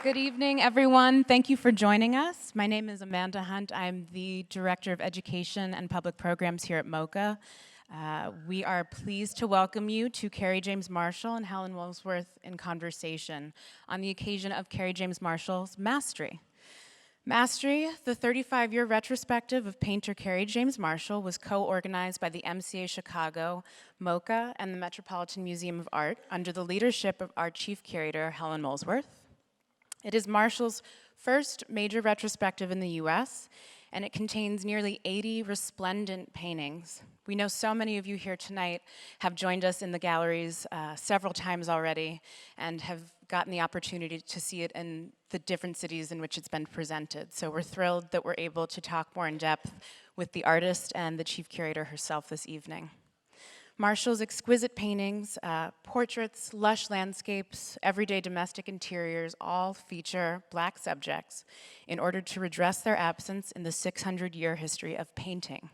Good evening, everyone. Thank you for joining us. My name is Amanda Hunt. I'm the Director of Education and Public Programs here at MOCA. We are pleased to welcome you to Kerry James Marshall and Helen Molesworth in conversation on the occasion of Kerry James Marshall's Mastry. Mastry, the 35-year retrospective of painter Kerry James Marshall, was co-organized by the MCA Chicago, MOCA, and the Metropolitan Museum of Art under the leadership of our Chief Curator, Helen Molesworth. It is Marshall's first major retrospective in the US, and it contains nearly 80 resplendent paintings. We know so many of you here tonight have joined us in the galleries several times already and have gotten the opportunity to see it in the different cities in which it's been presented. So we're thrilled that we're able to talk more in depth with the artist and the Chief Curator herself this evening. Marshall's exquisite paintings, portraits, lush landscapes, everyday domestic interiors all feature Black subjects in order to redress their absence in the 600-year history of painting.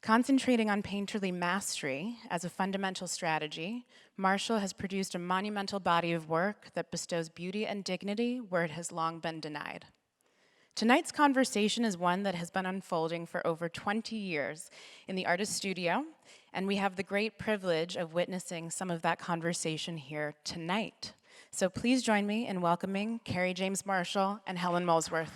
Concentrating on painterly mastery as a fundamental strategy, Marshall has produced a monumental body of work that bestows beauty and dignity where it has long been denied. Tonight's conversation is one that has been unfolding for over 20 years in the artist's studio, and we have the great privilege of witnessing some of that conversation here tonight. So please join me in welcoming Kerry James Marshall and Helen Molesworth.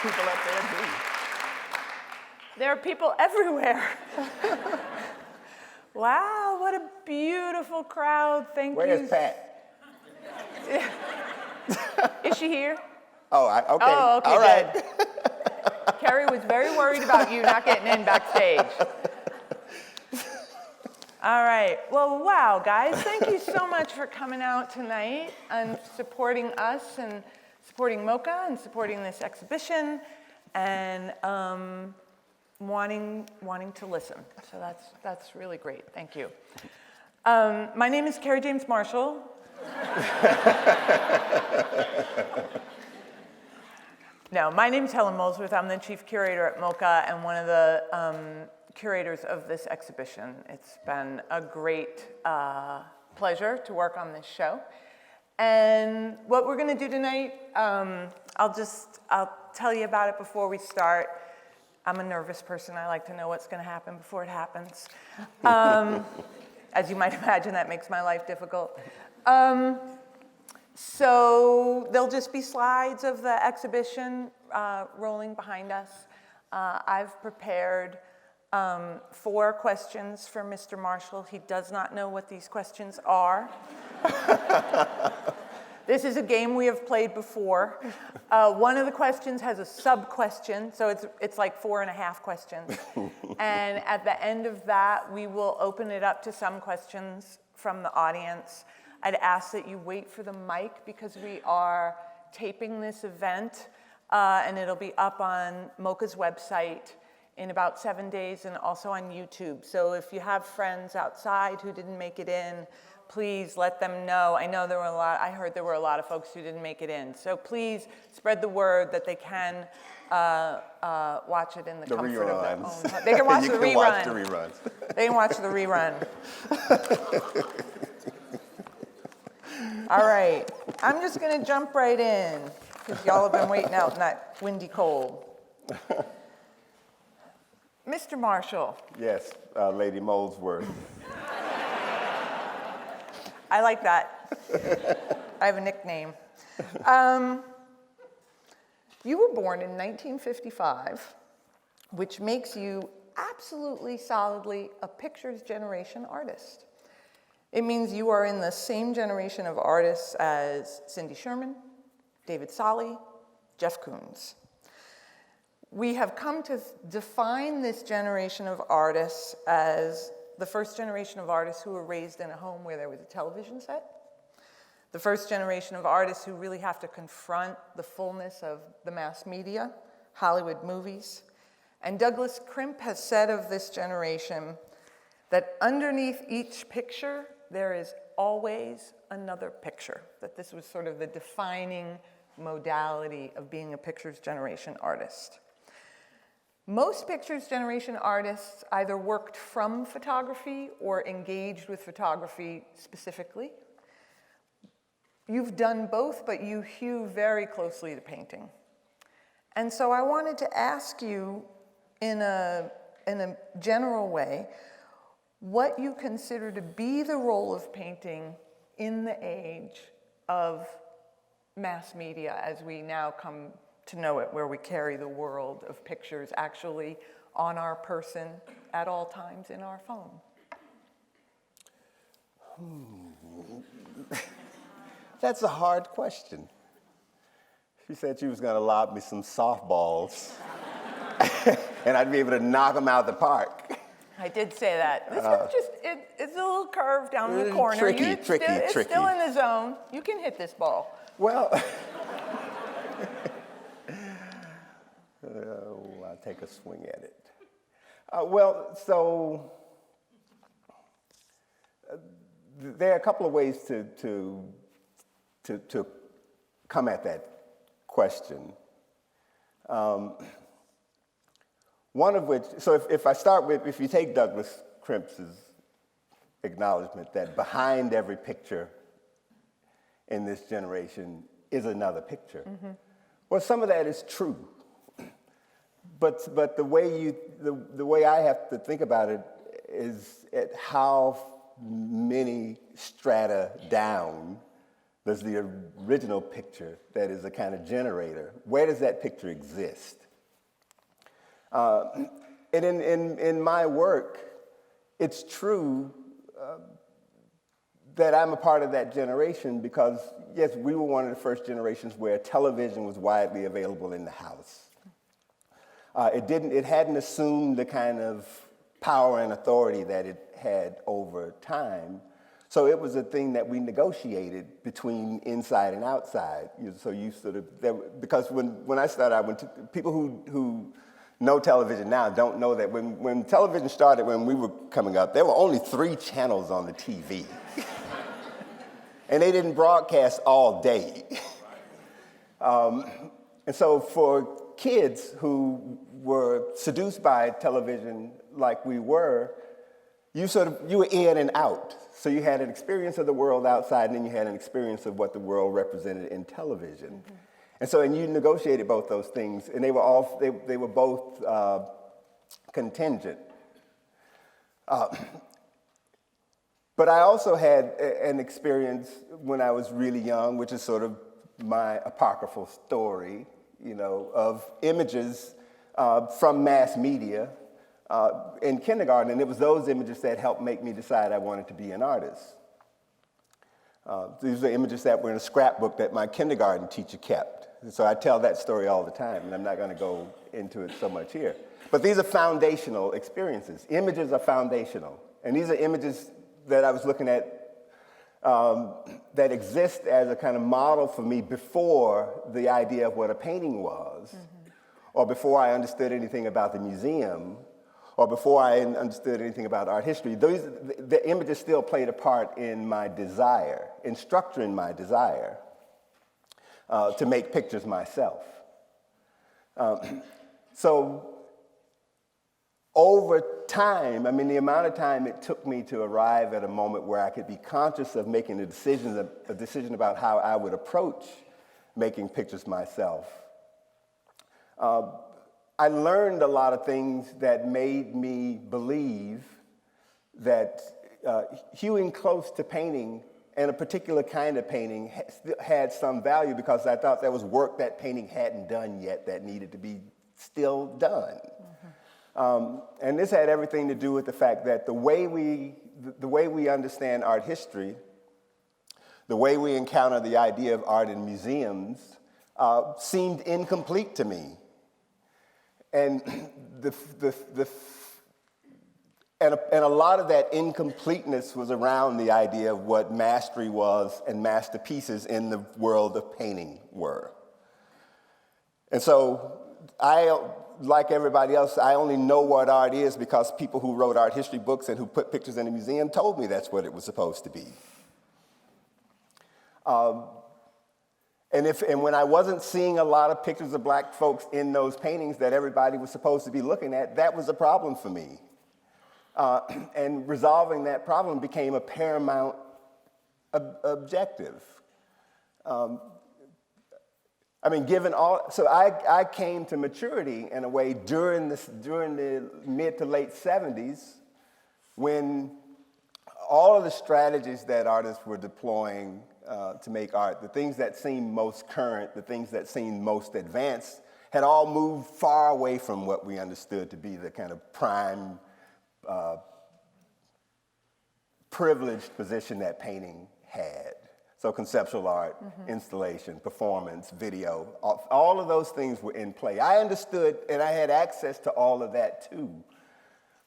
People up there too. There are people everywhere. Wow, what a beautiful crowd. Thank you. Where's Pat? Is she here? Oh, okay. Oh, okay, all right. good. Kerry was very worried about you not getting in backstage. All right. Well, wow, guys. Thank you so much for coming out tonight and supporting us and supporting MOCA and supporting this exhibition and wanting to listen. So that's really great. Thank you. My name is Kerry James Marshall. No, my name is Helen Molesworth. I'm the Chief Curator at MOCA and one of the curators of this exhibition. It's been a great pleasure to work on this show. And what we're going to do tonight, I'll tell you about it before we start. I'm a nervous person. I like to know what's going to happen before it happens. As you might imagine, that makes my life difficult. So there'll just be slides of the exhibition rolling behind us. I've prepared 4 questions for Mr. Marshall. He does not know what these questions are. This is a game we have played before. One of the questions has a sub-question, so it's like 4.5 questions. And at the end of that, we will open it up to some questions from the audience. I'd ask that you wait for the mic because we are taping this event, and it'll be up on MOCA's website in about 7 days and also on YouTube. So if you have friends outside who didn't make it in, please let them know. I heard there were a lot of folks who didn't make it in. So please spread the word that they can watch it in the comfort of their own home. They can watch the rerun. Watch the reruns. They can watch the rerun. All right, I'm just gonna jump right in because y'all have been waiting out in that windy cold. Mr. Marshall. Yes, Lady Molesworth. I like that. I have a nickname. You were born in 1955, which makes you absolutely solidly a pictures generation artist. It means you are in the same generation of artists as Cindy Sherman, David Solly, Jeff Koons. We have come to define this generation of artists as the first generation of artists who were raised in a home where there was a television set, the first generation of artists who really have to confront the fullness of the mass media, Hollywood movies, And Douglas Crimp has said of this generation that underneath each picture, there is always another picture, that this was sort of the defining modality of being a pictures generation artist. Most pictures generation artists either worked from photography or engaged with photography specifically. You've done both, but you hew very closely to painting. And so I wanted to ask you in a general way, what you consider to be the role of painting in the age of mass media as we now come to know it, where we carry the world of pictures actually on our person at all times in our phone. That's a hard question. She said she was going to lob me some softballs, and I'd be able to knock them out the park. I did say that. This one's just, it's a little curve down in the corner. Tricky. It's still in the zone. You can hit this ball. Well, I'll take a swing at it. There are a couple of ways to come at that question. One of which, so if I start with, if you take Douglas Crimp's acknowledgement that behind every picture in this generation is another picture. Mm-hmm. Well, some of that is true, but the way I have to think about it is at how many strata down does the original picture that is a kind of generator, where does that picture exist? And in my work, it's true that I'm a part of that generation because, yes, we were one of the first generations where television was widely available in the house. It hadn't assumed the kind of power and authority that it had over time. So it was a thing that we negotiated between inside and outside. So you sort of, because when I started out, people who know television now don't know that when television started, when we were coming up, there were only 3 channels on the TV. And they didn't broadcast all day. And so for kids who were seduced by television like we were, you were in and out. So you had an experience of the world outside, and then you had an experience of what the world represented in television. Mm-hmm. And you negotiated both those things, and they were both contingent. But I also had an experience when I was really young, which is sort of my apocryphal story, of images from mass media in kindergarten, and it was those images that helped make me decide I wanted to be an artist. These are images that were in a scrapbook that my kindergarten teacher kept. So I tell that story all the time, and I'm not going to go into it so much here. But these are foundational experiences. Images are foundational, and these are images that I was looking at that exist as a kind of model for me before the idea of what a painting was, mm-hmm. or before I understood anything about the museum, or before I understood anything about art history. The images still played a part in my desire, in structuring my desire to make pictures myself. So over time, the amount of time it took me to arrive at a moment where I could be conscious of making a decision about how I would approach making pictures myself. I learned a lot of things that made me believe that hewing close to painting and a particular kind of painting had some value, because I thought there was work that painting hadn't done yet that needed to be still done. Mm-hmm. And this had everything to do with the fact that the way we understand art history, the way we encounter the idea of art in museums, seemed incomplete to me. And a lot of that incompleteness was around the idea of what Mastry was and masterpieces in the world of painting were. And so like everybody else, I only know what art is because people who wrote art history books and who put pictures in the museum told me that's what it was supposed to be. And when I wasn't seeing a lot of pictures of black folks in those paintings that everybody was supposed to be looking at, that was a problem for me. And resolving that problem became a paramount objective. So I came to maturity in a way during the mid to late 70s, when all of the strategies that artists were deploying to make art, the things that seemed most current, the things that seemed most advanced, had all moved far away from what we understood to be the kind of prime, privileged position that painting had. So conceptual art, installation, performance, video, all of those things were in play. I understood and I had access to all of that too.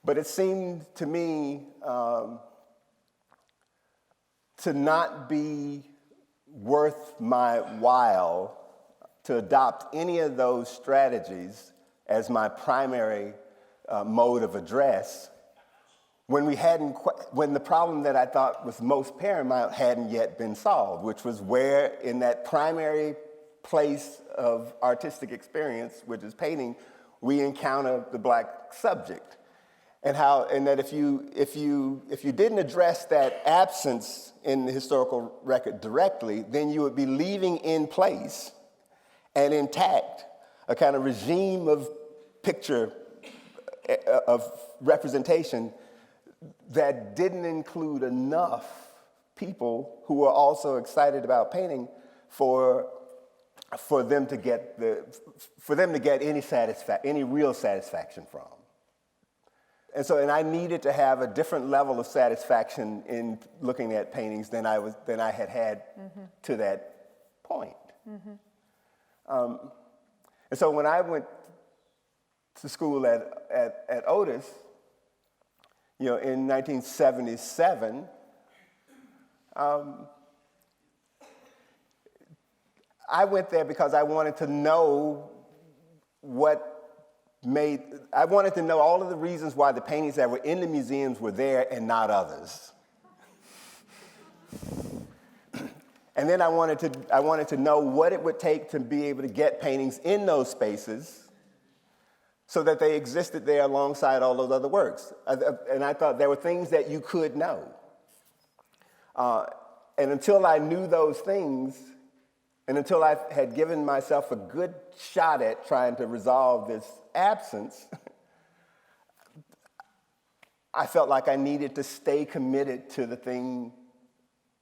But it seemed to me to not be worth my while to adopt any of those strategies as my primary mode of address when the problem that I thought was most paramount hadn't yet been solved, which was where in that primary place of artistic experience, which is painting, we encounter the black subject. And that if you didn't address that absence in the historical record directly, then you would be leaving in place and intact a kind of regime of picture, of representation that didn't include enough people who were also excited about painting for them to get any real satisfaction from. And I needed to have a different level of satisfaction in looking at paintings than I had to that point. And so when I went to school at Otis, in 1977, I went there because I wanted to know I wanted to know all of the reasons why the paintings that were in the museums were there and not others. And then I wanted to know what it would take to be able to get paintings in those spaces so that they existed there alongside all those other works. And I thought there were things that you could know. And until I knew those things, and until I had given myself a good shot at trying to resolve this absence, I felt like I needed to stay committed to the thing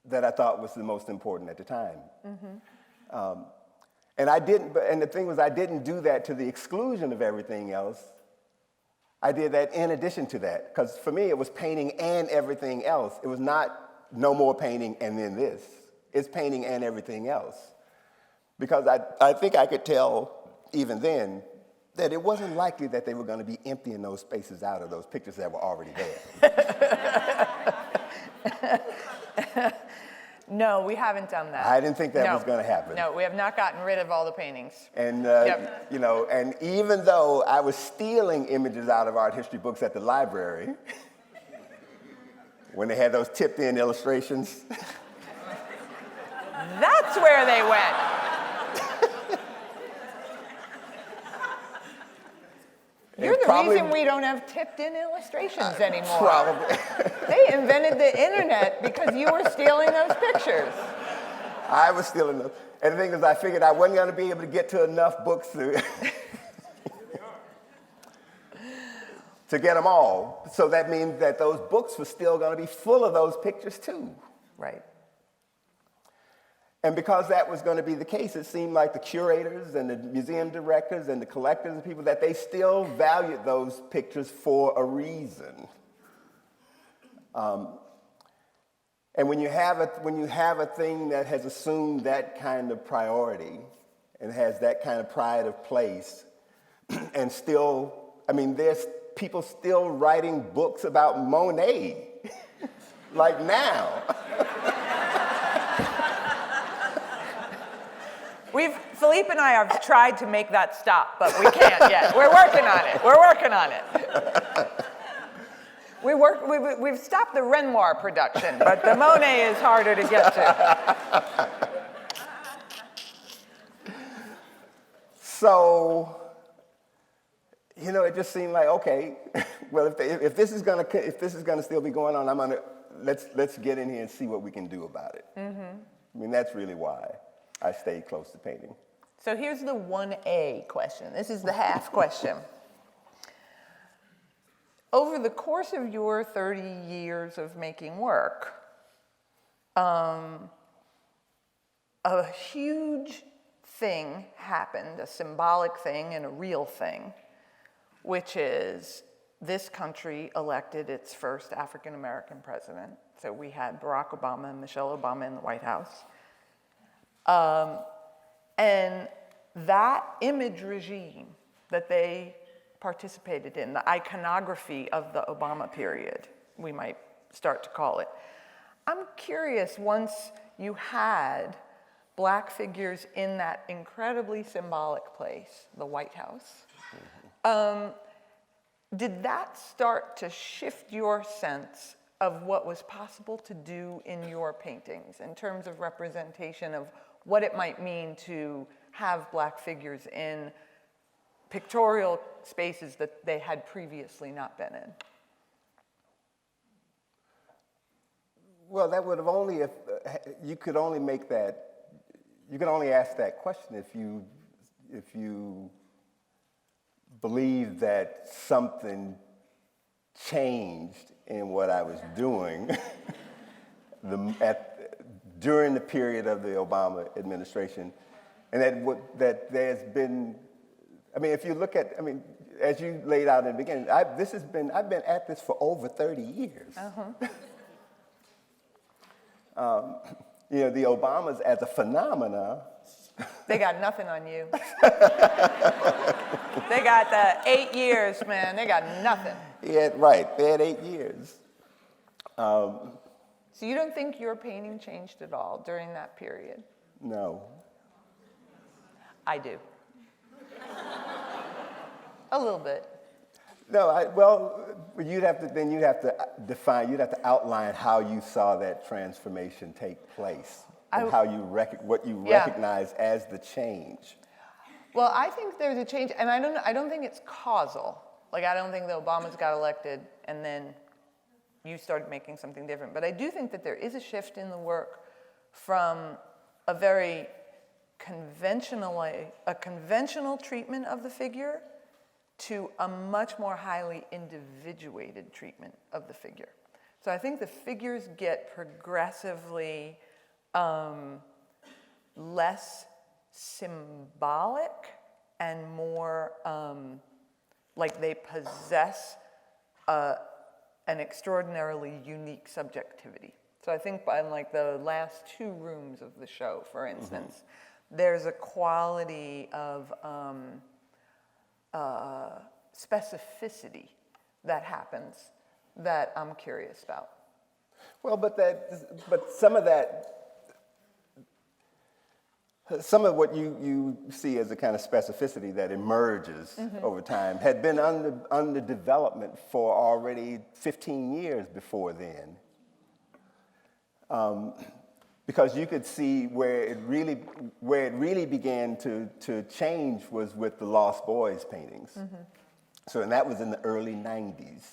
that I thought was the most important at the time. And the thing was, I didn't do that to the exclusion of everything else. I did that in addition to that, because for me, it was painting and everything else. It was not no more painting and then this. It's painting and everything else. Because I think I could tell even then that it wasn't likely that they were going to be emptying those spaces out of those pictures that were already there. No, we haven't done that. I didn't think that was going to happen. No, we have not gotten rid of all the paintings. And, and even though I was stealing images out of art history books at the library, when they had those tipped-in illustrations. That's where they went. You're the reason we don't have tipped-in illustrations anymore. Probably. They invented the internet because you were stealing those pictures. I was stealing them. And the thing is, I figured I wasn't going to be able to get to enough books to get them all. So that means that those books were still going to be full of those pictures too. Right. And because that was going to be the case, it seemed like the curators and the museum directors and the collectors and people, that they still valued those pictures for a reason. And when you have a thing that has assumed that kind of priority and has that kind of pride of place, and still, there's people still writing books about Monet, like now. Philippe and I have tried to make that stop, but we can't yet. We're working on it. We're working on it. We've stopped the Renoir production, but the Monet is harder to get to. So, it just seemed like, okay, well, if this is gonna still be going on, let's get in here and see what we can do about it. I mean, that's really why I stayed close to painting. So here's the 1A question. This is the half question. Over the course of your 30 years of making work, a huge thing happened, a symbolic thing and a real thing, which is this country elected its first African-American president. So we had Barack Obama and Michelle Obama in the White House. And that image regime that they participated in, the iconography of the Obama period, we might start to call it. I'm curious, once you had Black figures in that incredibly symbolic place, the White House, did that start to shift your sense of what was possible to do in your paintings in terms of representation of what it might mean to have Black figures in pictorial spaces that they had previously not been in? Well, that would have only, if you could only make that, you could only ask that question if you believe that something changed in what I was doing during the period of the Obama administration, and that there's been, I mean, if you look at, I mean, as you laid out in the beginning, I've been at this for over 30 years. The Obamas as a phenomena. They got nothing on you. They got the 8 years, man. They got nothing. Yeah, right. They had 8 years. So you don't think your painting changed at all during that period? No. I do. A little bit. No, you'd have to outline how you saw that transformation take place, and how what you recognize as the change. Well, I think there's a change, and I don't think it's causal. Like, I don't think the Obamas got elected and then you started making something different. But I do think that there is a shift in the work from a very conventional treatment of the figure to a much more highly individuated treatment of the figure. So I think the figures get progressively less symbolic and more like they possess an extraordinarily unique subjectivity. So I think by like the last 2 rooms of the show, for instance, there's a quality of specificity that happens that I'm curious about. Well, but some of what you see as a kind of specificity that emerges over time had been under development for already 15 years before then. Because you could see where it really began to change was with the Lost Boys paintings. So, and that was in the early 90s.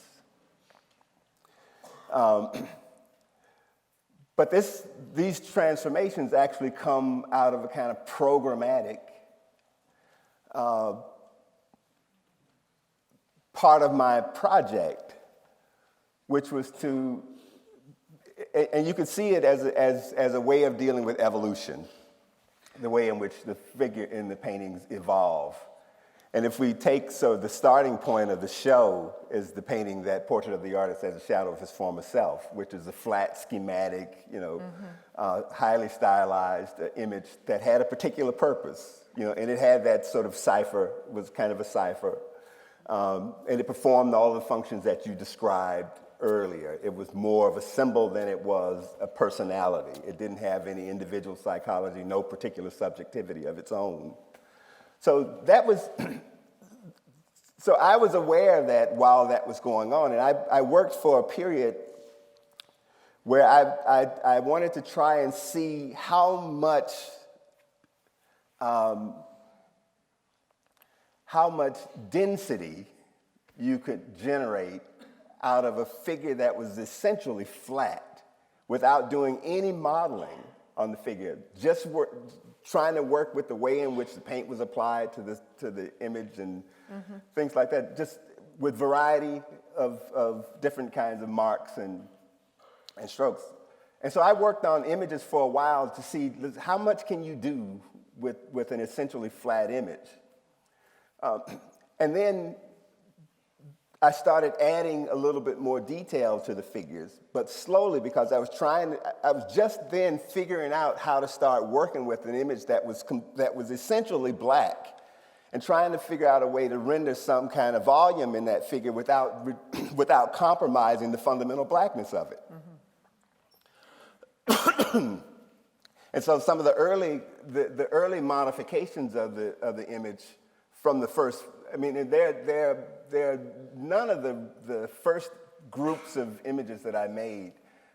But these transformations actually come out of a kind of programmatic part of my project, which was to, and you could see it as a way of dealing with evolution, the way in which the figure in the paintings evolve. And if we take, so the starting point of the show is the painting, that Portrait of the Artist as a Shadow of His Former Self, which is a flat, schematic, highly stylized image that had a particular purpose, and it had that sort of cipher, was kind of a cipher, and it performed all the functions that you described earlier. It was more of a symbol than it was a personality. It didn't have any individual psychology, no particular subjectivity of its own. So that was, so I was aware that while that was going on, and I worked for a period where I wanted to try and see how much density you could generate out of a figure that was essentially flat without doing any modeling on the figure, just trying to work with the way in which the paint was applied to the image and things like that, just with variety of different kinds of marks and strokes. And so I worked on images for a while to see how much can you do with an essentially flat image. And then I started adding a little bit more detail to the figures, but slowly, because I was just then figuring out how to start working with an image that was essentially black, and trying to figure out a way to render some kind of volume in that figure without compromising the fundamental blackness of it. And so some of the early modifications of the image from the first, I mean, they're none of the first groups of images that I made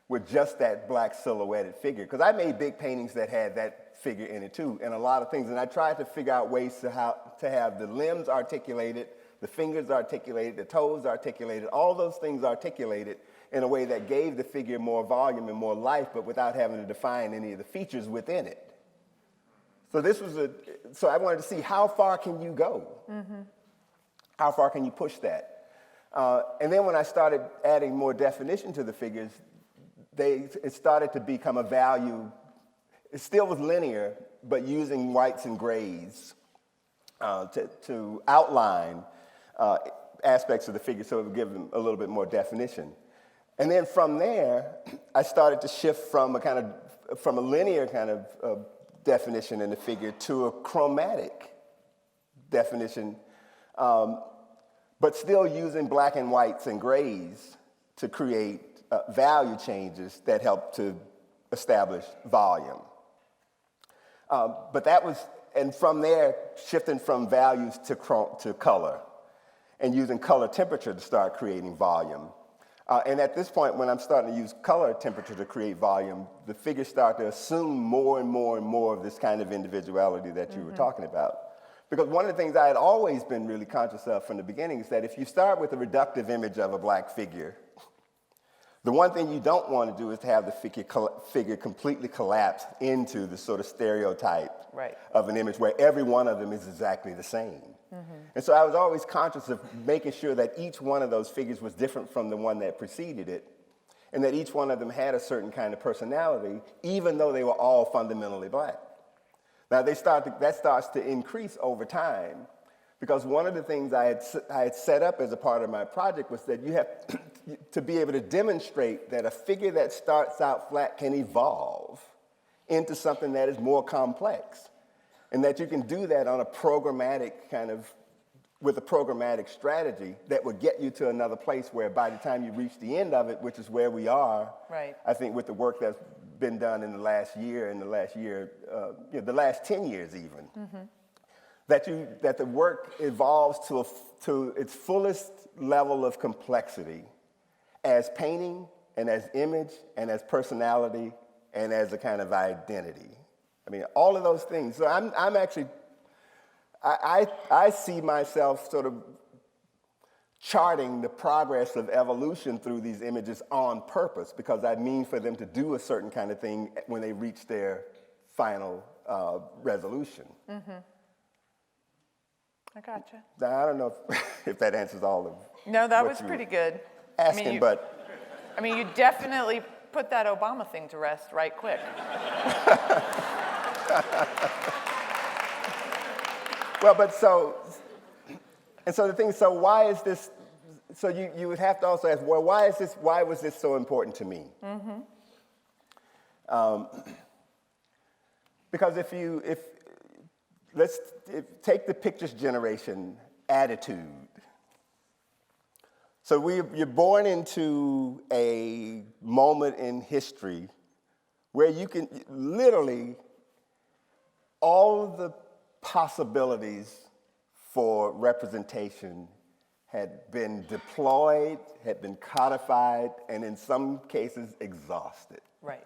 were just that black silhouetted figure, because I made big paintings that had that figure in it too, and a lot of things, and I tried to figure out ways to have the limbs articulated, the fingers articulated, the toes articulated, all those things articulated in a way that gave the figure more volume and more life, but without having to define any of the features within it. So so I wanted to see how far can you go? How far can you push that? And then when I started adding more definition to the figures, it started to become a value. It still was linear, but using whites and grays to outline aspects of the figure so it would give them a little bit more definition. And then from there, I started to shift from a linear kind of definition in the figure to a chromatic definition, but still using black and whites and grays to create value changes that help to establish volume. And from there, shifting from values to color, and using color temperature to start creating volume. And at this point, when I'm starting to use color temperature to create volume, the figures start to assume more and more and more of this kind of individuality that you were talking about. Because one of the things I had always been really conscious of from the beginning is that if you start with a reductive image of a black figure, the one thing you don't want to do is to have the figure completely collapse into the sort of stereotype of an image where every one of them is exactly the same. And so I was always conscious of making sure that each one of those figures was different from the one that preceded it, and that each one of them had a certain kind of personality, even though they were all fundamentally black. Now that starts to increase over time, because one of the things I had set up as a part of my project was that you have to be able to demonstrate that a figure that starts out flat can evolve into something that is more complex, and that you can do that on a programmatic with a programmatic strategy that would get you to another place where by the time you reach the end of it, which is where we are, I think with the work that's been done in the last year, the last 10 years even, that the work evolves to its fullest level of complexity as painting and as image and as personality and as a kind of identity. I mean, all of those things. So I'm actually, I see myself sort of charting the progress of evolution through these images on purpose, because I mean for them to do a certain kind of thing when they reach their final resolution. I gotcha. Now, I don't know if that answers all of No, that what was you pretty good. asking, but I mean, you definitely put that Obama thing to rest right quick. well, so why is this, so you would have to also ask, well, why was this so important to me? Because take the pictures generation attitude. So you're born into a moment in history where you can literally, all of the possibilities for representation had been deployed, had been codified, and in some cases exhausted. Right.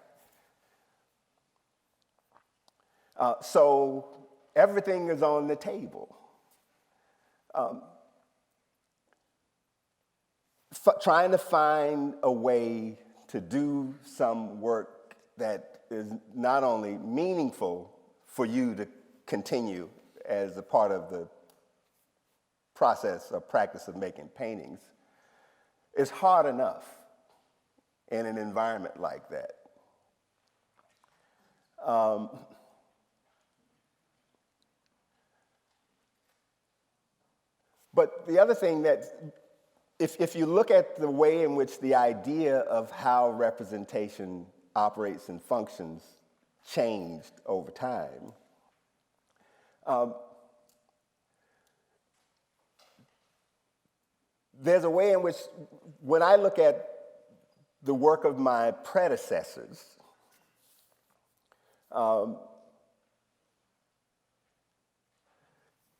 So everything is on the table. Trying to find a way to do some work that is not only meaningful for you to continue as a part of the process or practice of making paintings is hard enough in an environment like that. But the other thing that, if you look at the way in which the idea of how representation operates and functions changed over time, there's a way in which, when I look at the work of my predecessors,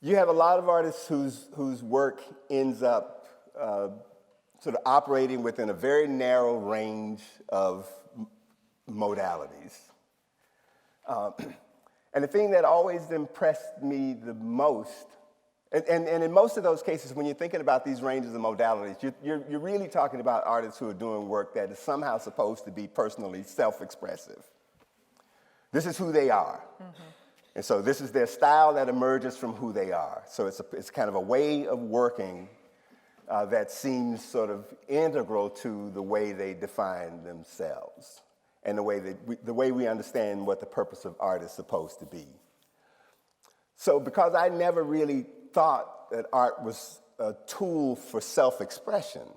you have a lot of artists whose work ends up sort of operating within a very narrow range of modalities. And the thing that always impressed me the most, and in most of those cases, when you're thinking about these ranges of modalities, you're really talking about artists who are doing work that is somehow supposed to be personally self-expressive. This is who they are. Mm-hmm. And so this is their style that emerges from who they are. So it's kind of a way of working that seems sort of integral to the way they define themselves and the way we understand what the purpose of art is supposed to be. So because I never really thought that art was a tool for self-expression,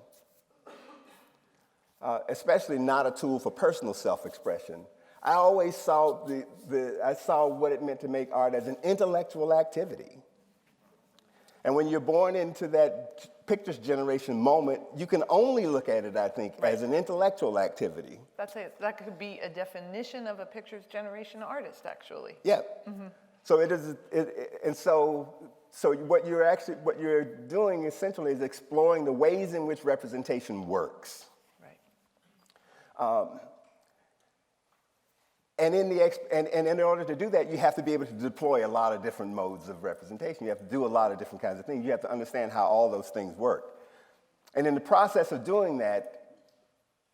especially not a tool for personal self-expression, I always saw I saw what it meant to make art as an intellectual activity. And when you're born into that pictures generation moment, you can only look at it, I think, right, as an intellectual activity. That could be a definition of a pictures generation artist, actually. Yeah. Mm-hmm. So it is, and so what you're doing essentially is exploring the ways in which representation works. Right. And in order to do that, you have to be able to deploy a lot of different modes of representation. You have to do a lot of different kinds of things. You have to understand how all those things work. And in the process of doing that,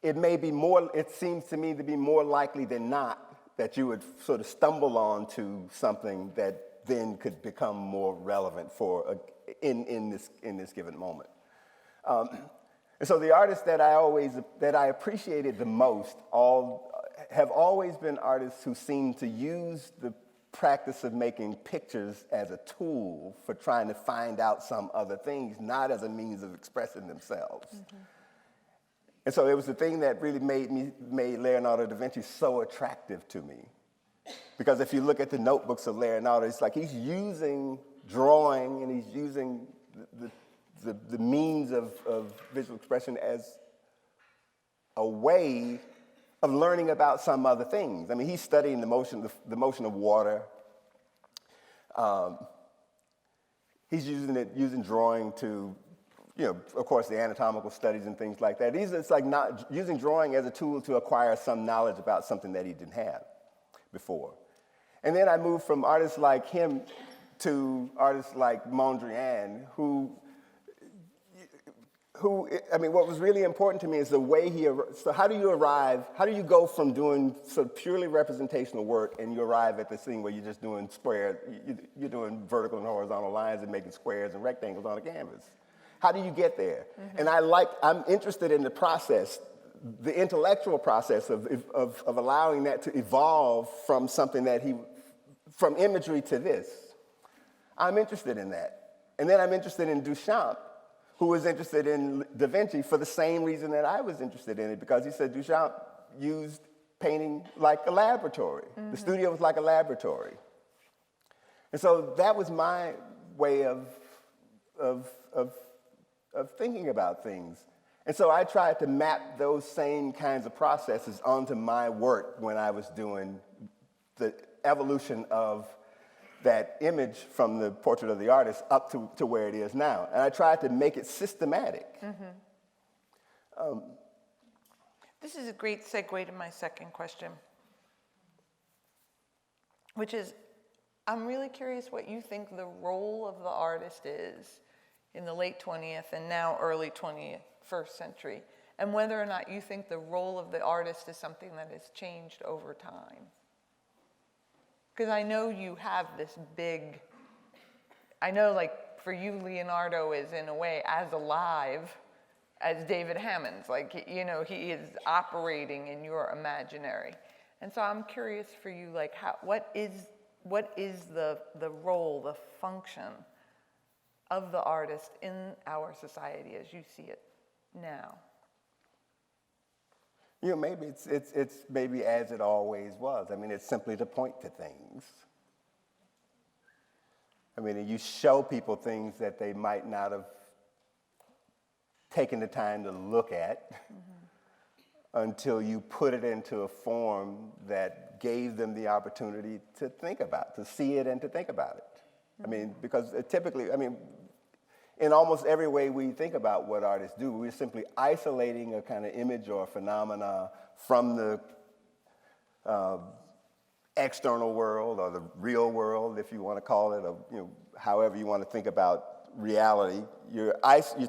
it seems to me to be more likely than not that you would sort of stumble onto something that then could become more relevant in this given moment. And so the artists that I appreciated the most have always been artists who seem to use the practice of making pictures as a tool for trying to find out some other things, not as a means of expressing themselves. Mm-hmm. And so it was the thing that really made Leonardo da Vinci so attractive to me. Because if you look at the notebooks of Leonardo, it's like he's using drawing and he's using the means of visual expression as a way of learning about some other things. I mean, he's studying the motion of water. He's using drawing to, of course, the anatomical studies and things like that. It's like not using drawing as a tool to acquire some knowledge about something that he didn't have before. And then I moved from artists like him to artists like Mondrian, what was really important to me is the way so how do you go from doing sort of purely representational work and you arrive at this thing where you're just doing squares, you're doing vertical and horizontal lines and making squares and rectangles on a canvas? How do you get there? Mm-hmm. And I'm interested in the process, the intellectual process of allowing that to evolve from something from imagery to this. I'm interested in that. And then I'm interested in Duchamp, who was interested in Da Vinci for the same reason that I was interested in it, because he said Duchamp used painting like a laboratory. Mm-hmm. The studio was like a laboratory. And so that was my way of thinking about things. And so I tried to map those same kinds of processes onto my work when I was doing the evolution of that image from the portrait of the artist up to where it is now. And I tried to make it systematic. This is a great segue to my second question, which is, I'm really curious what you think the role of the artist is in the late 20th and now early 21st century, and whether or not you think the role of the artist is something that has changed over time. Because I know you have this big, I know like for you, Leonardo is in a way as alive as David Hammond's. Like, you know, he is operating in your imaginary. And so I'm curious for you, like, what is the role, the function of the artist in our society as you see it now? You know, maybe it's maybe as it always was. I mean, it's simply to point to things. I mean, you show people things that they might not have taken the time to look at until you put it into a form that gave them the opportunity to think about, to see it and to think about it. I mean, because typically, I mean, in almost every way we think about what artists do, we're simply isolating a kind of image or phenomena from the external world or the real world, if you want to call it, or you know, however you want to think about reality. You're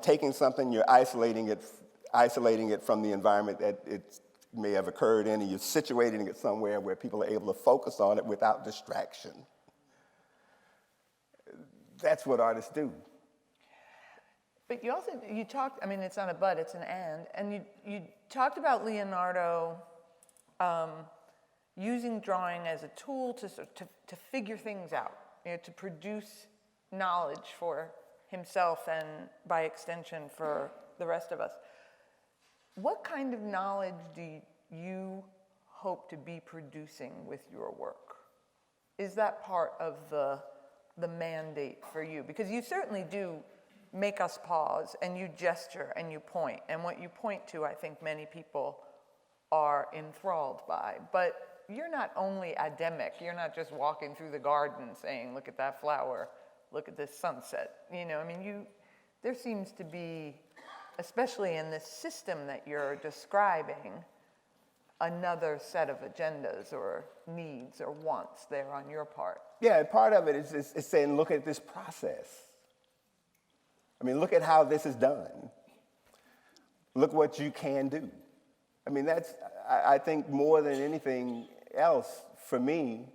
taking something, you're isolating it from the environment that it may have occurred in, and you're situating it somewhere where people are able to focus on it without distraction. That's what artists do. But you talked, I mean, it's not a but, it's an and you talked about Leonardo using drawing as a tool to figure things out, you know, to produce knowledge for himself and by extension for the rest of us. What kind of knowledge do you hope to be producing with your work? Is that part of the mandate for you? Because you certainly do make us pause, and you gesture and you point. And what you point to, I think many people are enthralled by. But you're not only academic. You're not just walking through the garden saying, look at that flower, look at this sunset. You know, I mean, there seems to be, especially in this system that you're describing, another set of agendas or needs or wants there on your part. Yeah, and part of it is saying, look at this process. I mean, look at how this is done. Look what you can do. I mean, that's, I think more than anything else, for me,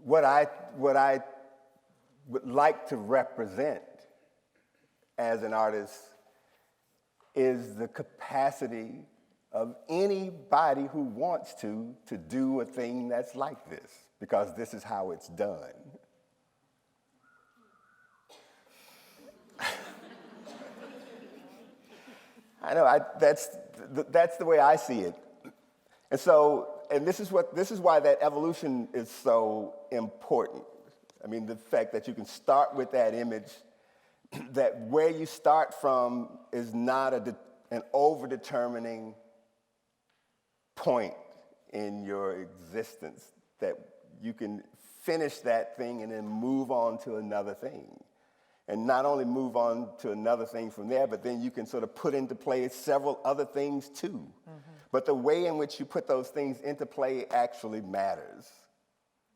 what I would like to represent as an artist is the capacity of anybody who wants to do a thing that's like this, because this is how it's done. I know, that's the way I see it. And so, and this is why that evolution is so important. I mean, the fact that you can start with that image, that where you start from is not an over-determining point in your existence, that you can finish that thing and then move on to another thing. And not only move on to another thing from there, but then you can sort of put into play several other things too. Mm-hmm. But the way in which you put those things into play actually matters.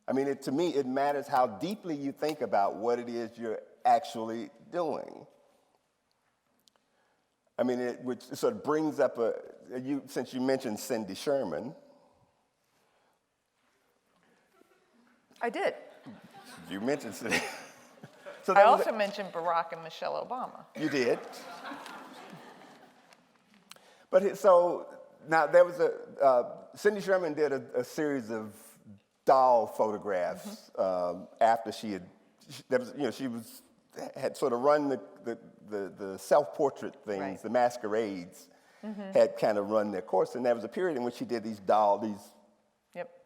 I mean, to me, it matters how deeply you think about what it is you're actually doing. I mean, which sort of brings up since you mentioned Cindy Sherman. I did. You mentioned Cindy. So I also mentioned Barack and Michelle Obama. You did. But so now there was Cindy Sherman did a series of doll photographs after she had sort of run the self-portrait things, right. The masquerades had kind of run their course, and there was a period in which she did these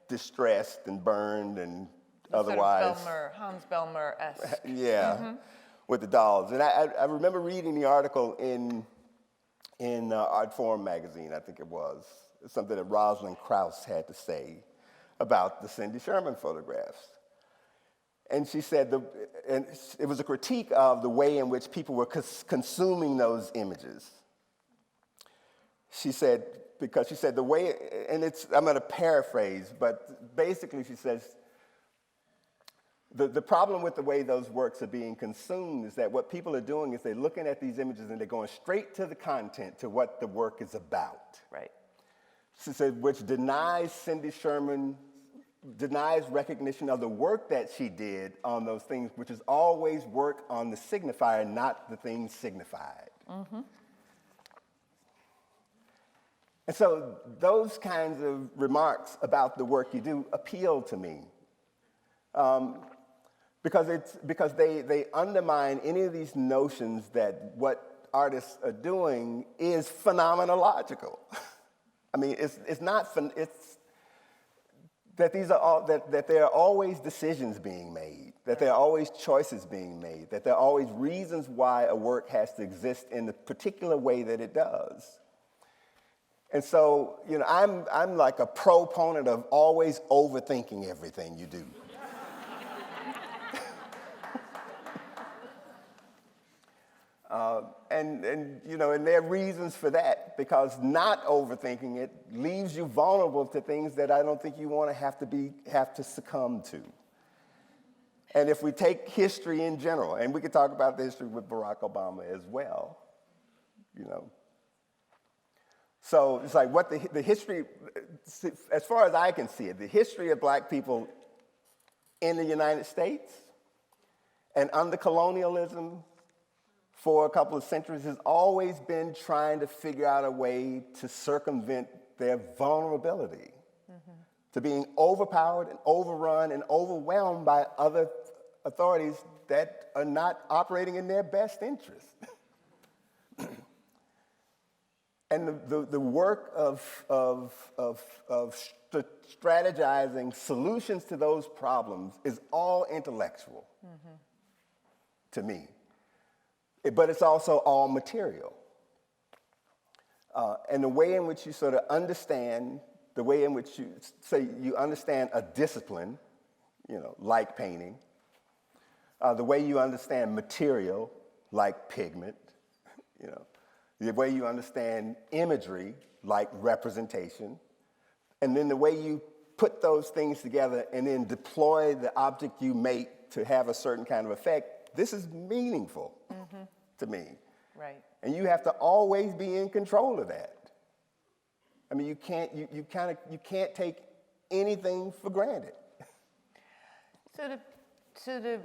distressed and burned and otherwise. Sort of Hans Bellmer-esque. Yeah. with the dolls. And I remember reading the article in Art Forum magazine, I think it was, something that Rosalind Krauss had to say about the Cindy Sherman photographs. And she said, and it was a critique of the way in which people were consuming those images. She said, because she said the way, and I'm going to paraphrase, but basically she says, the problem with the way those works are being consumed is that what people are doing is they're looking at these images and they're going straight to the content, to what the work is about. Right. She said, which denies Cindy Sherman, denies recognition of the work that she did on those things, which is always work on the signifier, not the thing signified. Mm-hmm. And so those kinds of remarks about the work you do appeal to me. Because they undermine any of these notions that what artists are doing is phenomenological. I mean, it's not. It's that these are all that there are always decisions being made, that there are always choices being made, that there are always reasons why a work has to exist in the particular way that it does. And so, you know, I'm like a proponent of always overthinking everything you do. And you know, and there are reasons for that, because not overthinking it leaves you vulnerable to things that I don't think you want to have to succumb to. And if we take history in general, and we could talk about the history with Barack Obama as well, you know. So it's like what the history, as far as I can see it, the history of black people in the United States and under colonialism for a couple of centuries has always been trying to figure out a way to circumvent their vulnerability to being overpowered and overrun and overwhelmed by other authorities that are not operating in their best interest. And the work of strategizing solutions to those problems is all intellectual to me. But it's also all material. And the way in which you sort of understand, the way in which you say you understand a discipline, you know, like painting, the way you understand material, like pigment, you know, the way you understand imagery, like representation, and then the way you put those things together and then deploy the object you make to have a certain kind of effect, this is meaningful to me. Right. And you have to always be in control of that. I mean, you can't take anything for granted. So to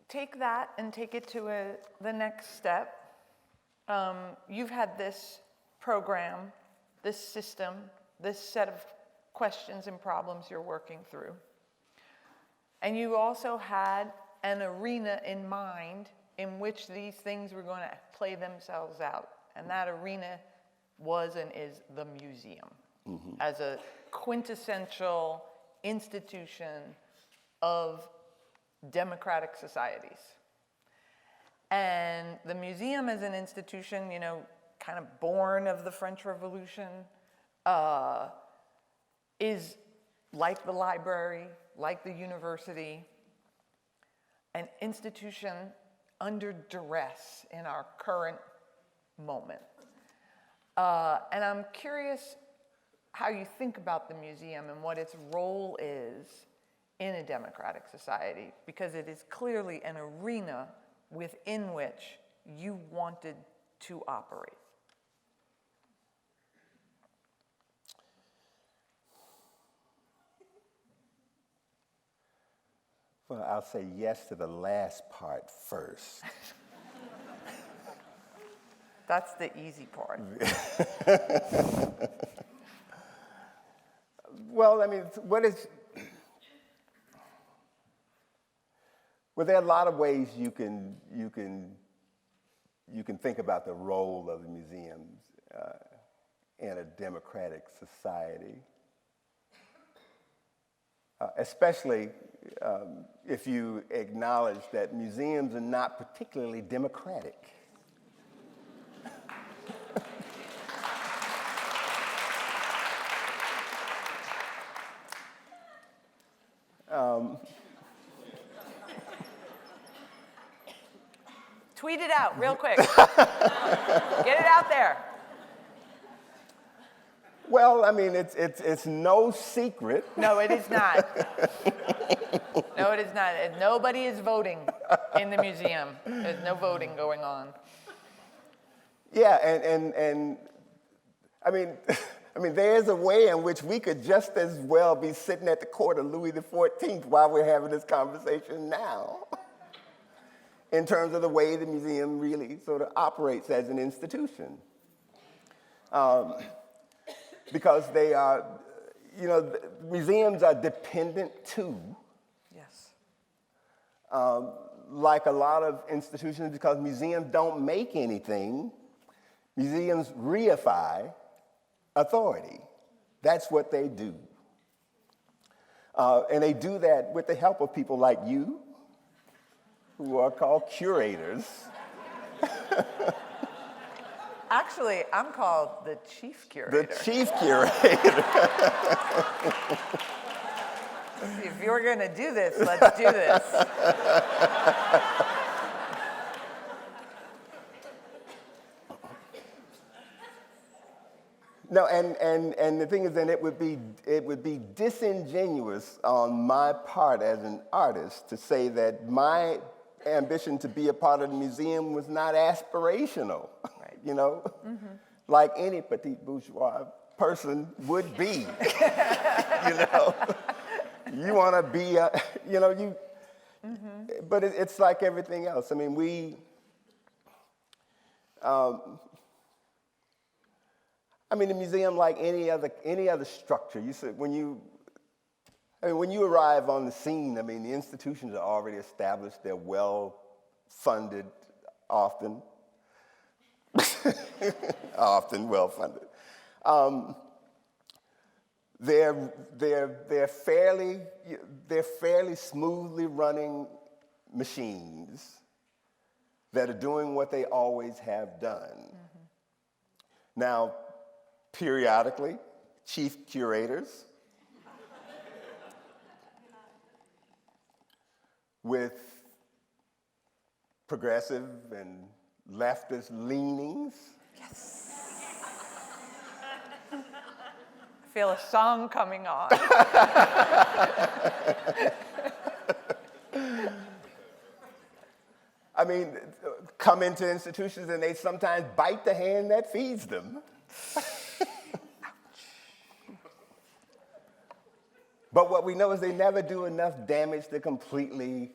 take that and take it to the next step, you've had this program, this system, this set of questions and problems you're working through. And you also had an arena in mind in which these things were going to play themselves out. And that arena was and is the museum as a quintessential institution of democratic societies. And the museum as an institution, you know, kind of born of the French Revolution, is like the library, like the university, an institution under duress in our current moment. And I'm curious how you think about the museum and what its role is in a democratic society, because it is clearly an arena within which you wanted to operate. Well, I'll say yes to the last part first. That's the easy part. Well, I mean, well, there are a lot of ways you can think about the role of the museums in a democratic society, especially if you acknowledge that museums are not particularly democratic. Tweet it out real quick. Get it out there. Well, I mean, it's no secret. No, it is not. No, it is not. Nobody is voting in the museum. There's no voting going on. Yeah, and I mean, there's a way in which we could just as well be sitting at the court of Louis XIV while we're having this conversation now, in terms of the way the museum really sort of operates as an institution. Because they are, museums are dependent too, Yes. like a lot of institutions, because museums don't make anything. Museums reify authority. That's what they do. And they do that with the help of people like you, who are called curators. Actually, I'm called the chief curator. The chief curator. If you're going to do this, let's do this. No, and the thing is, then it would be disingenuous on my part as an artist to say that my ambition to be a part of the museum was not aspirational, right. Like any petite bourgeois person would be. You want to be, but it's like everything else. I mean, the museum, like any other structure, you said when you arrive on the scene, the institutions are already established. They're well-funded, often well-funded. They're fairly smoothly running machines that are doing what they always have done. Mm-hmm. Now, periodically, chief curators with progressive and leftist leanings. Yes. I feel a song coming on. Come into institutions and they sometimes bite the hand that feeds them. But what we know is they never do enough damage to completely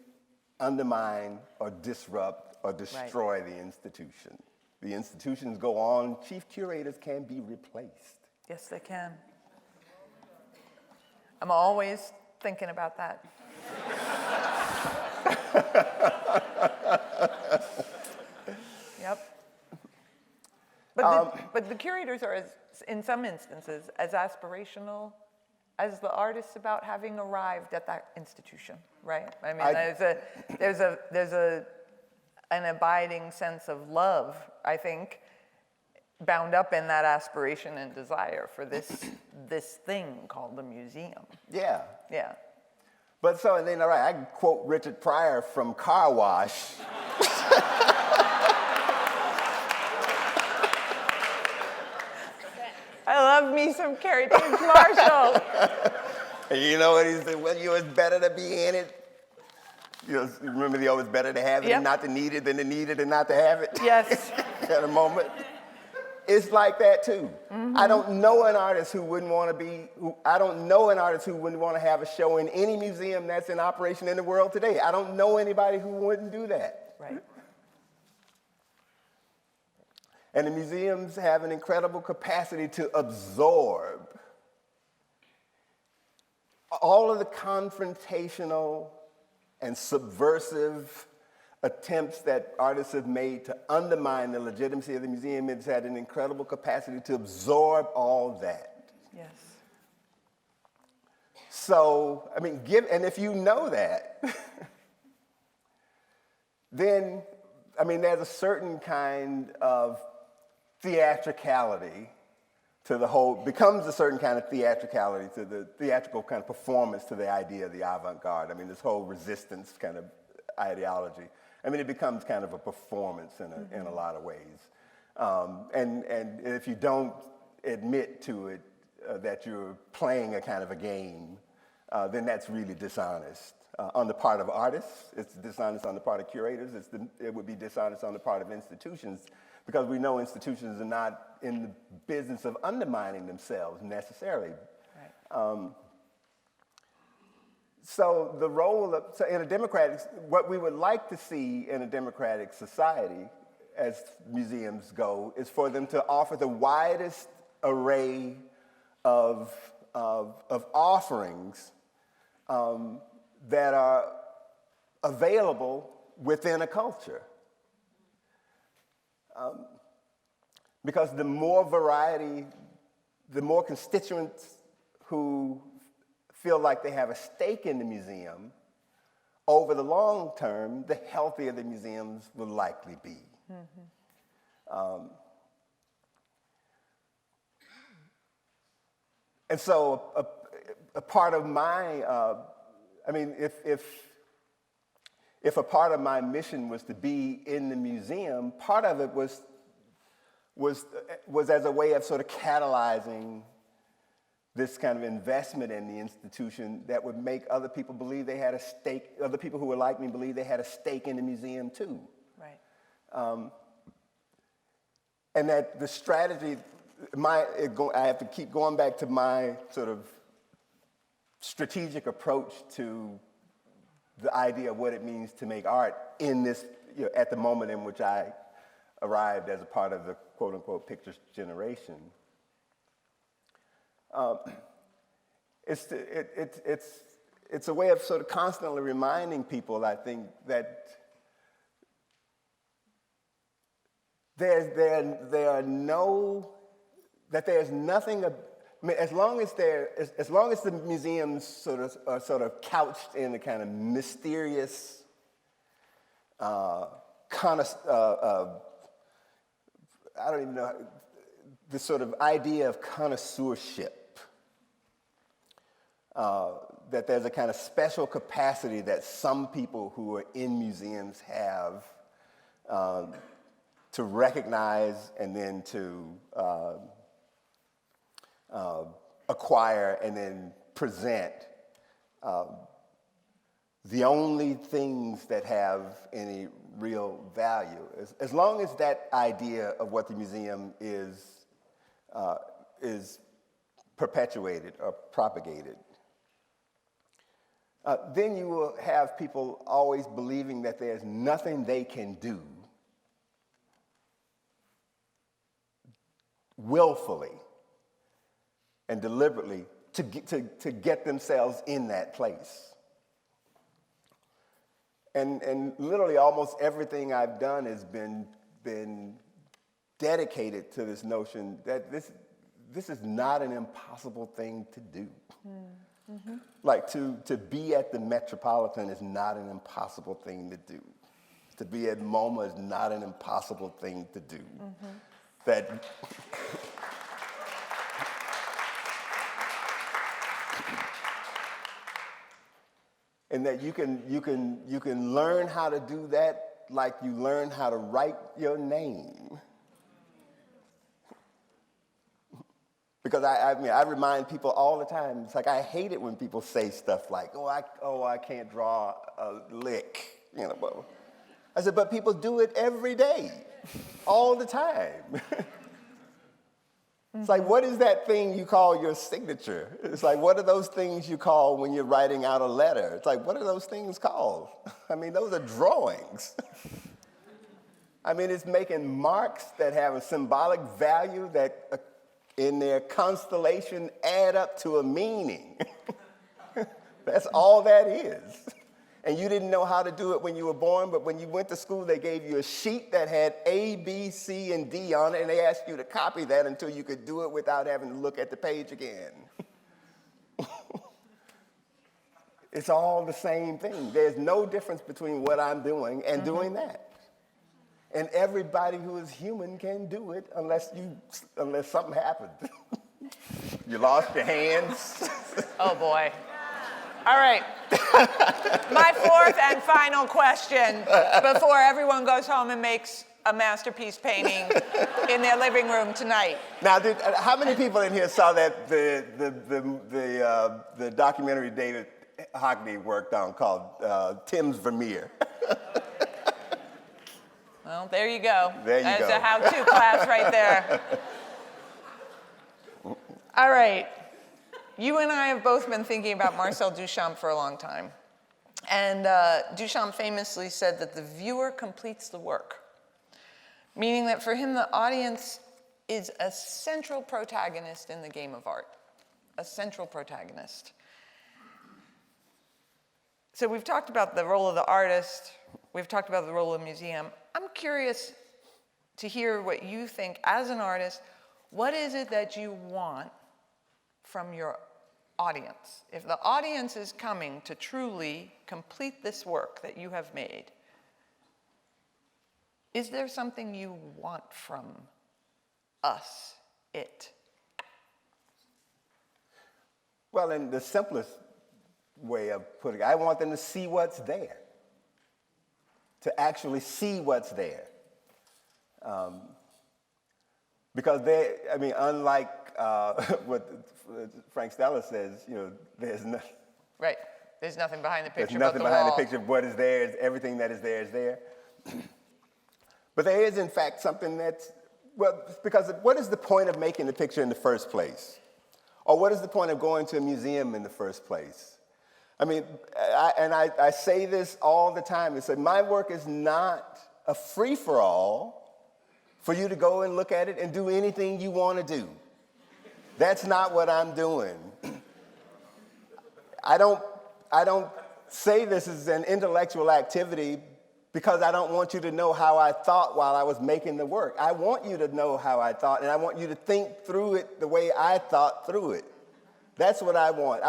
undermine or disrupt or destroy the institution. The institutions go on. Chief curators can be replaced. Yes, they can. I'm always thinking about that. Yep. But the curators are, in some instances, as aspirational as the artists about having arrived at that institution, right? There's an abiding sense of love, I think, bound up in that aspiration and desire for this thing called the museum. Yeah. Yeah. But so, and then, all right, I can quote Richard Pryor from Car Wash. I love me some Kerry James Marshall. You know what he said? Well, it's better to be in it. Remember the always better to have it and not to need it than to need it and not to have it? Yes. At a moment. It's like that too. Mm-hmm. I don't know an artist who wouldn't want to have a show in any museum that's in operation in the world today. I don't know anybody who wouldn't do that. Right. And the museums have an incredible capacity to absorb all of the confrontational and subversive attempts that artists have made to undermine the legitimacy of the museum. It's had an incredible capacity to absorb all that. Yes. So, I mean, and if you know that, then, I mean, there's a certain kind of theatricality to the whole, becomes a certain kind of theatricality to the theatrical kind of performance to the idea of the avant-garde. I mean, this whole resistance kind of ideology. I mean, it becomes kind of a performance in a lot of ways. And if you don't admit to it that you're playing a kind of a game, then that's really dishonest. On the part of artists, it's dishonest on the part of curators, it would be dishonest on the part of institutions, because we know institutions are not in the business of undermining themselves necessarily. Right. So the role of, so in a democratic, what we would like to see in a democratic society as museums go is for them to offer the widest array of offerings that are available within a culture. Because the more variety, the more constituents who feel like they have a stake in the museum, over the long term, the healthier the museums will likely be. And so a part of my, I mean, if a part of my mission was to be in the museum, part of it was as a way of sort of catalyzing this kind of investment in the institution that would make other people believe they had a stake, other people who were like me believe they had a stake in the museum too. Right. And that the strategy, I have to keep going back to my sort of strategic approach to the idea of what it means to make art in this, you know, at the moment in which I arrived as a part of the quote-unquote picture generation. It's a way of sort of constantly reminding people, I think, that there's nothing. I mean, as long as the museums are sort of couched in a kind of mysterious I don't even know, this sort of idea of connoisseurship, that there's a kind of special capacity that some people who are in museums have to recognize and then to acquire and then present the only things that have any real value. As long as that idea of what the museum is perpetuated or propagated, then you will have people always believing that there's nothing they can do willfully and deliberately to get themselves in that place. And literally almost everything I've done has been dedicated to this notion that this is not an impossible thing to do. Mm-hmm. Like to be at the Metropolitan is not an impossible thing to do. To be at MoMA is not an impossible thing to do. Mm-hmm. That and that you can learn how to do that like you learn how to write your name. Because I remind people all the time, it's like I hate it when people say stuff like, I can't draw a lick, you know. I said, but people do it every day, all the time. It's like, what is that thing you call your signature? It's like, what are those things you call when you're writing out a letter? It's like, what are those things called? I mean, those are drawings. I mean, it's making marks that have a symbolic value that in their constellation add up to a meaning. That's all that is. And you didn't know how to do it when you were born, but when you went to school, they gave you a sheet that had A, B, C, and D on it, and they asked you to copy that until you could do it without having to look at the page again. It's all the same thing. There's no difference between what I'm doing and doing that. And everybody who is human can do it unless something happened. You lost your hands. Oh, boy. All right. My fourth and final question before everyone goes home and makes a masterpiece painting in their living room tonight. Now, how many people in here saw that the documentary David Hockney worked on called Tim's Vermeer? Well, there you go. There you go. That's a how-to class right there. All right. You and I have both been thinking about Marcel Duchamp for a long time. And Duchamp famously said that the viewer completes the work, meaning that for him, the audience is a central protagonist in the game of art, a central protagonist. So we've talked about the role of the artist. We've talked about the role of the museum. I'm curious to hear what you think as an artist. What is it that you want from your audience? If the audience is coming to truly complete this work that you have made, is there something you want from us, it? Well, in the simplest way of putting it, I want them to see what's there, to actually see what's there. Because unlike what Frank Stella says, there's nothing. Right. There's nothing behind the picture. There's nothing but the behind wall. the picture. What is there is everything that is there is there. But there is, in fact, something that's, because what is the point of making the picture in the first place? Or what is the point of going to a museum in the first place? I say this all the time. It's like my work is not a free-for-all for you to go and look at it and do anything you want to do. That's not what I'm doing. I don't say this is an intellectual activity because I don't want you to know how I thought while I was making the work. I want you to know how I thought, and I want you to think through it the way I thought through it. That's what I want.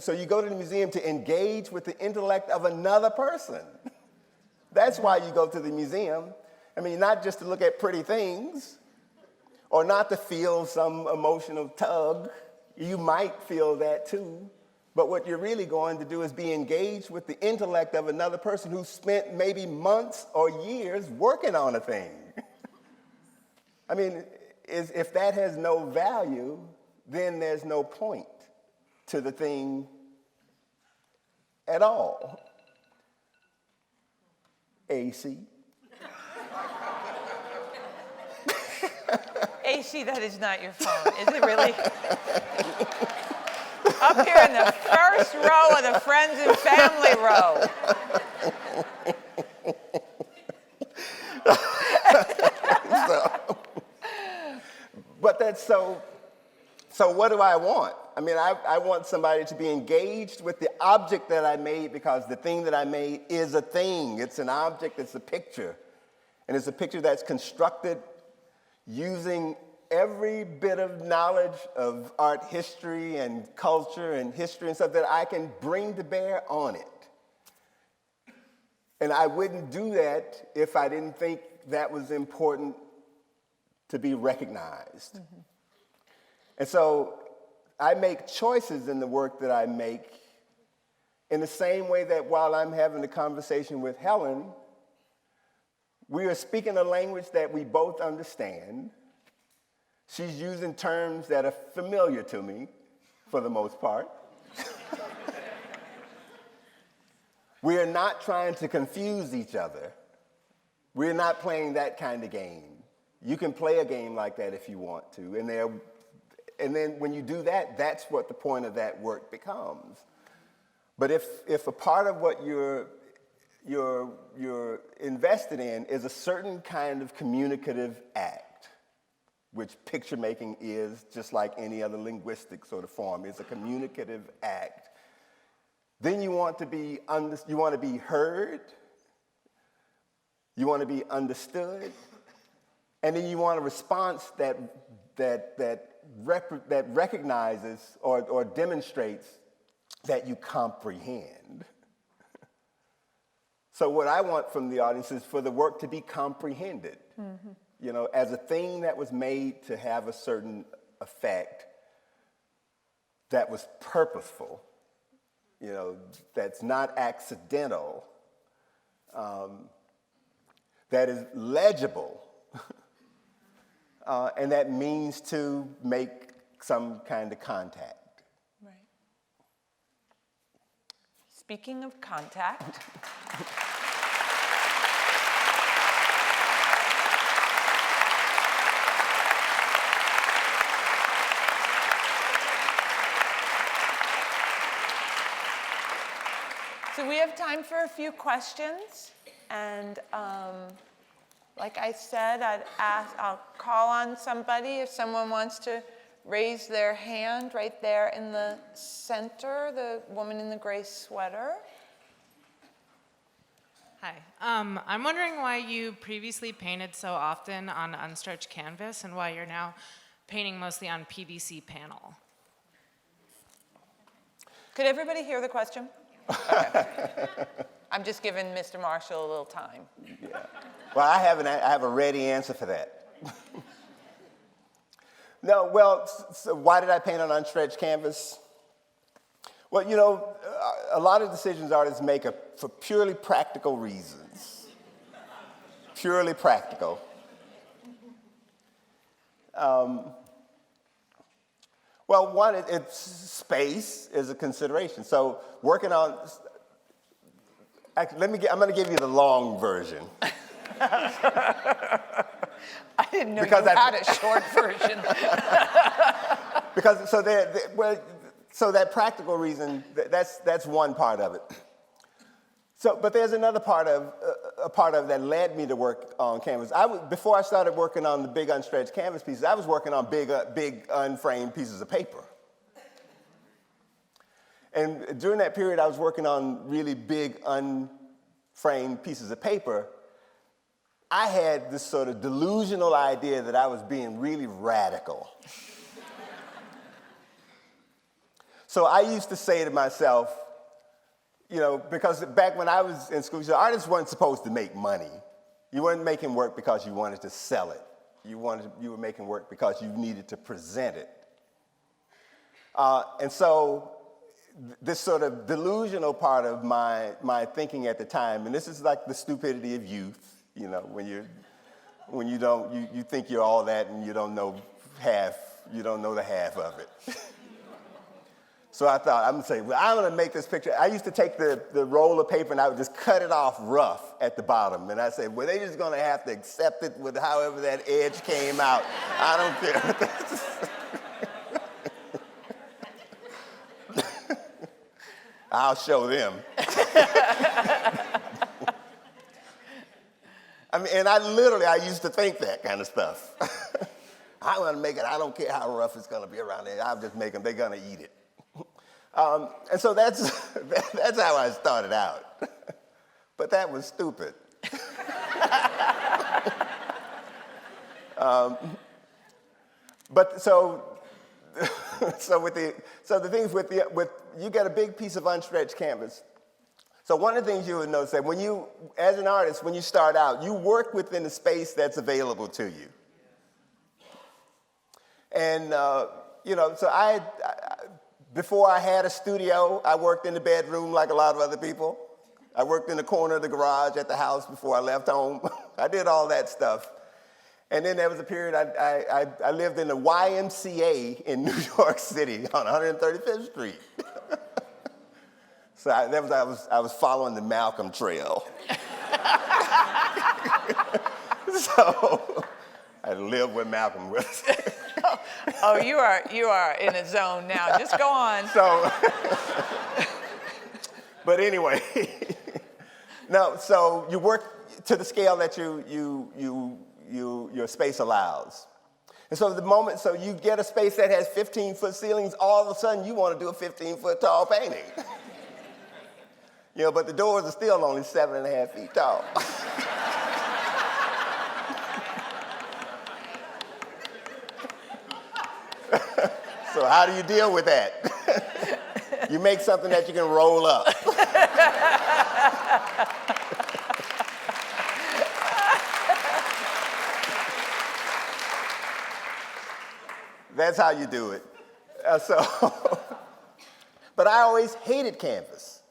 So you go to the museum to engage with the intellect of another person. That's why you go to the museum. Not just to look at pretty things or not to feel some emotional tug. You might feel that too. But what you're really going to do is be engaged with the intellect of another person who spent maybe months or years working on a thing. If that has no value, then there's no point to the thing at all. AC. AC, that is not your phone, is it really? Up here in the first row of the friends and family row. But that's so what do I want? I want somebody to be engaged with the object that I made because the thing that I made is a thing. It's an object, it's a picture. And it's a picture that's constructed using every bit of knowledge of art history and culture and history and stuff that I can bring to bear on it. And I wouldn't do that if I didn't think that was important to be recognized. Mm-hmm. And so I make choices in the work that I make in the same way that while I'm having a conversation with Helen, we are speaking a language that we both understand. She's using terms that are familiar to me, for the most part. We are not trying to confuse each other. We're not playing that kind of game. You can play a game like that if you want to. And then when you do that, that's what the point of that work becomes. But if a part of what you're invested in is a certain kind of communicative act, which picture making is, just like any other linguistic sort of form, is a communicative act, then you want to be heard, you want to be understood, and then you want a response that recognizes or demonstrates that you comprehend. So what I want from the audience is for the work to be comprehended, you know, as a thing that was made to have a certain effect that was purposeful, you know, that's not accidental, that is legible, and that means to make some kind of contact. Right. Speaking of contact. So we have time for a few questions, and like I said, I'll call on somebody if someone wants to raise their hand right there in the center, the woman in the gray sweater. Hi. I'm wondering why you previously painted so often on unstretched canvas and why you're now painting mostly on PVC panel. Could everybody hear the question? Okay. I'm just giving Mr. Marshall a little time. Yeah. Well, I have a ready answer for that. No, well, so why did I paint on unstretched canvas? Well, you know, a lot of decisions artists make are for purely practical reasons. Purely practical. Well, one, it's space is a consideration. So working on, actually, I'm going to give you the long version. I didn't know you had a short version. Because so that practical reason, that's one part of it. So, but there's another part of that led me to work on canvas. Before I started working on the big unstretched canvas pieces, I was working on big unframed pieces of paper. And during that period, I was working on really big unframed pieces of paper. I had this sort of delusional idea that I was being really radical. So I used to say to myself, you know, because back when I was in school, artists weren't supposed to make money. You weren't making work because you wanted to sell it. You were making work because you needed to present it. And so this sort of delusional part of my thinking at the time, and this is like the stupidity of youth, you know, when you think you're all that and you don't know the half of it. So I thought, I'm going to say, well, I'm going to make this picture. I used to take the roll of paper and I would just cut it off rough at the bottom. And I said, well, they're just going to have to accept it with however that edge came out. I don't care. I'll show them. I mean, and I used to think that kind of stuff. I want to make it, I don't care how rough it's going to be around there. I'll just make them, they're going to eat it. And so that's how I started out. But that was stupid. But so the things with you get a big piece of unstretched canvas. So one of the things you would notice that as an artist, when you start out, you work within the space that's available to you. And you know, so before I had a studio, I worked in the bedroom like a lot of other people. I worked in the corner of the garage at the house before I left home. I did all that stuff. And then there was a period I lived in the YMCA in New York City on 135th Street. So I was following the Malcolm Trail. So I lived where Malcolm was. Oh, you are in a zone now. Just go on. So, but anyway, no. So you work to the scale that your space allows. And so you get a space that has 15-foot ceilings, all of a sudden you want to do a 15-foot tall painting. You know, but the doors are still only 7.5 feet tall. So how do you deal with that? You make something that you can roll up. That's how you do it. But I always hated canvas.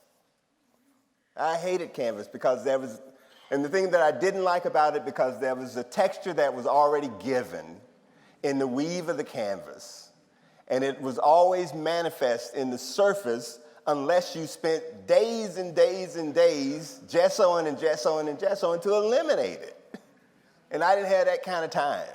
I hated canvas because there was, and the thing that I didn't like about it, because there was a texture that was already given in the weave of the canvas. And it was always manifest in the surface unless you spent days and days and days gessoing and gessoing and gessoing to eliminate it. And I didn't have that kind of time.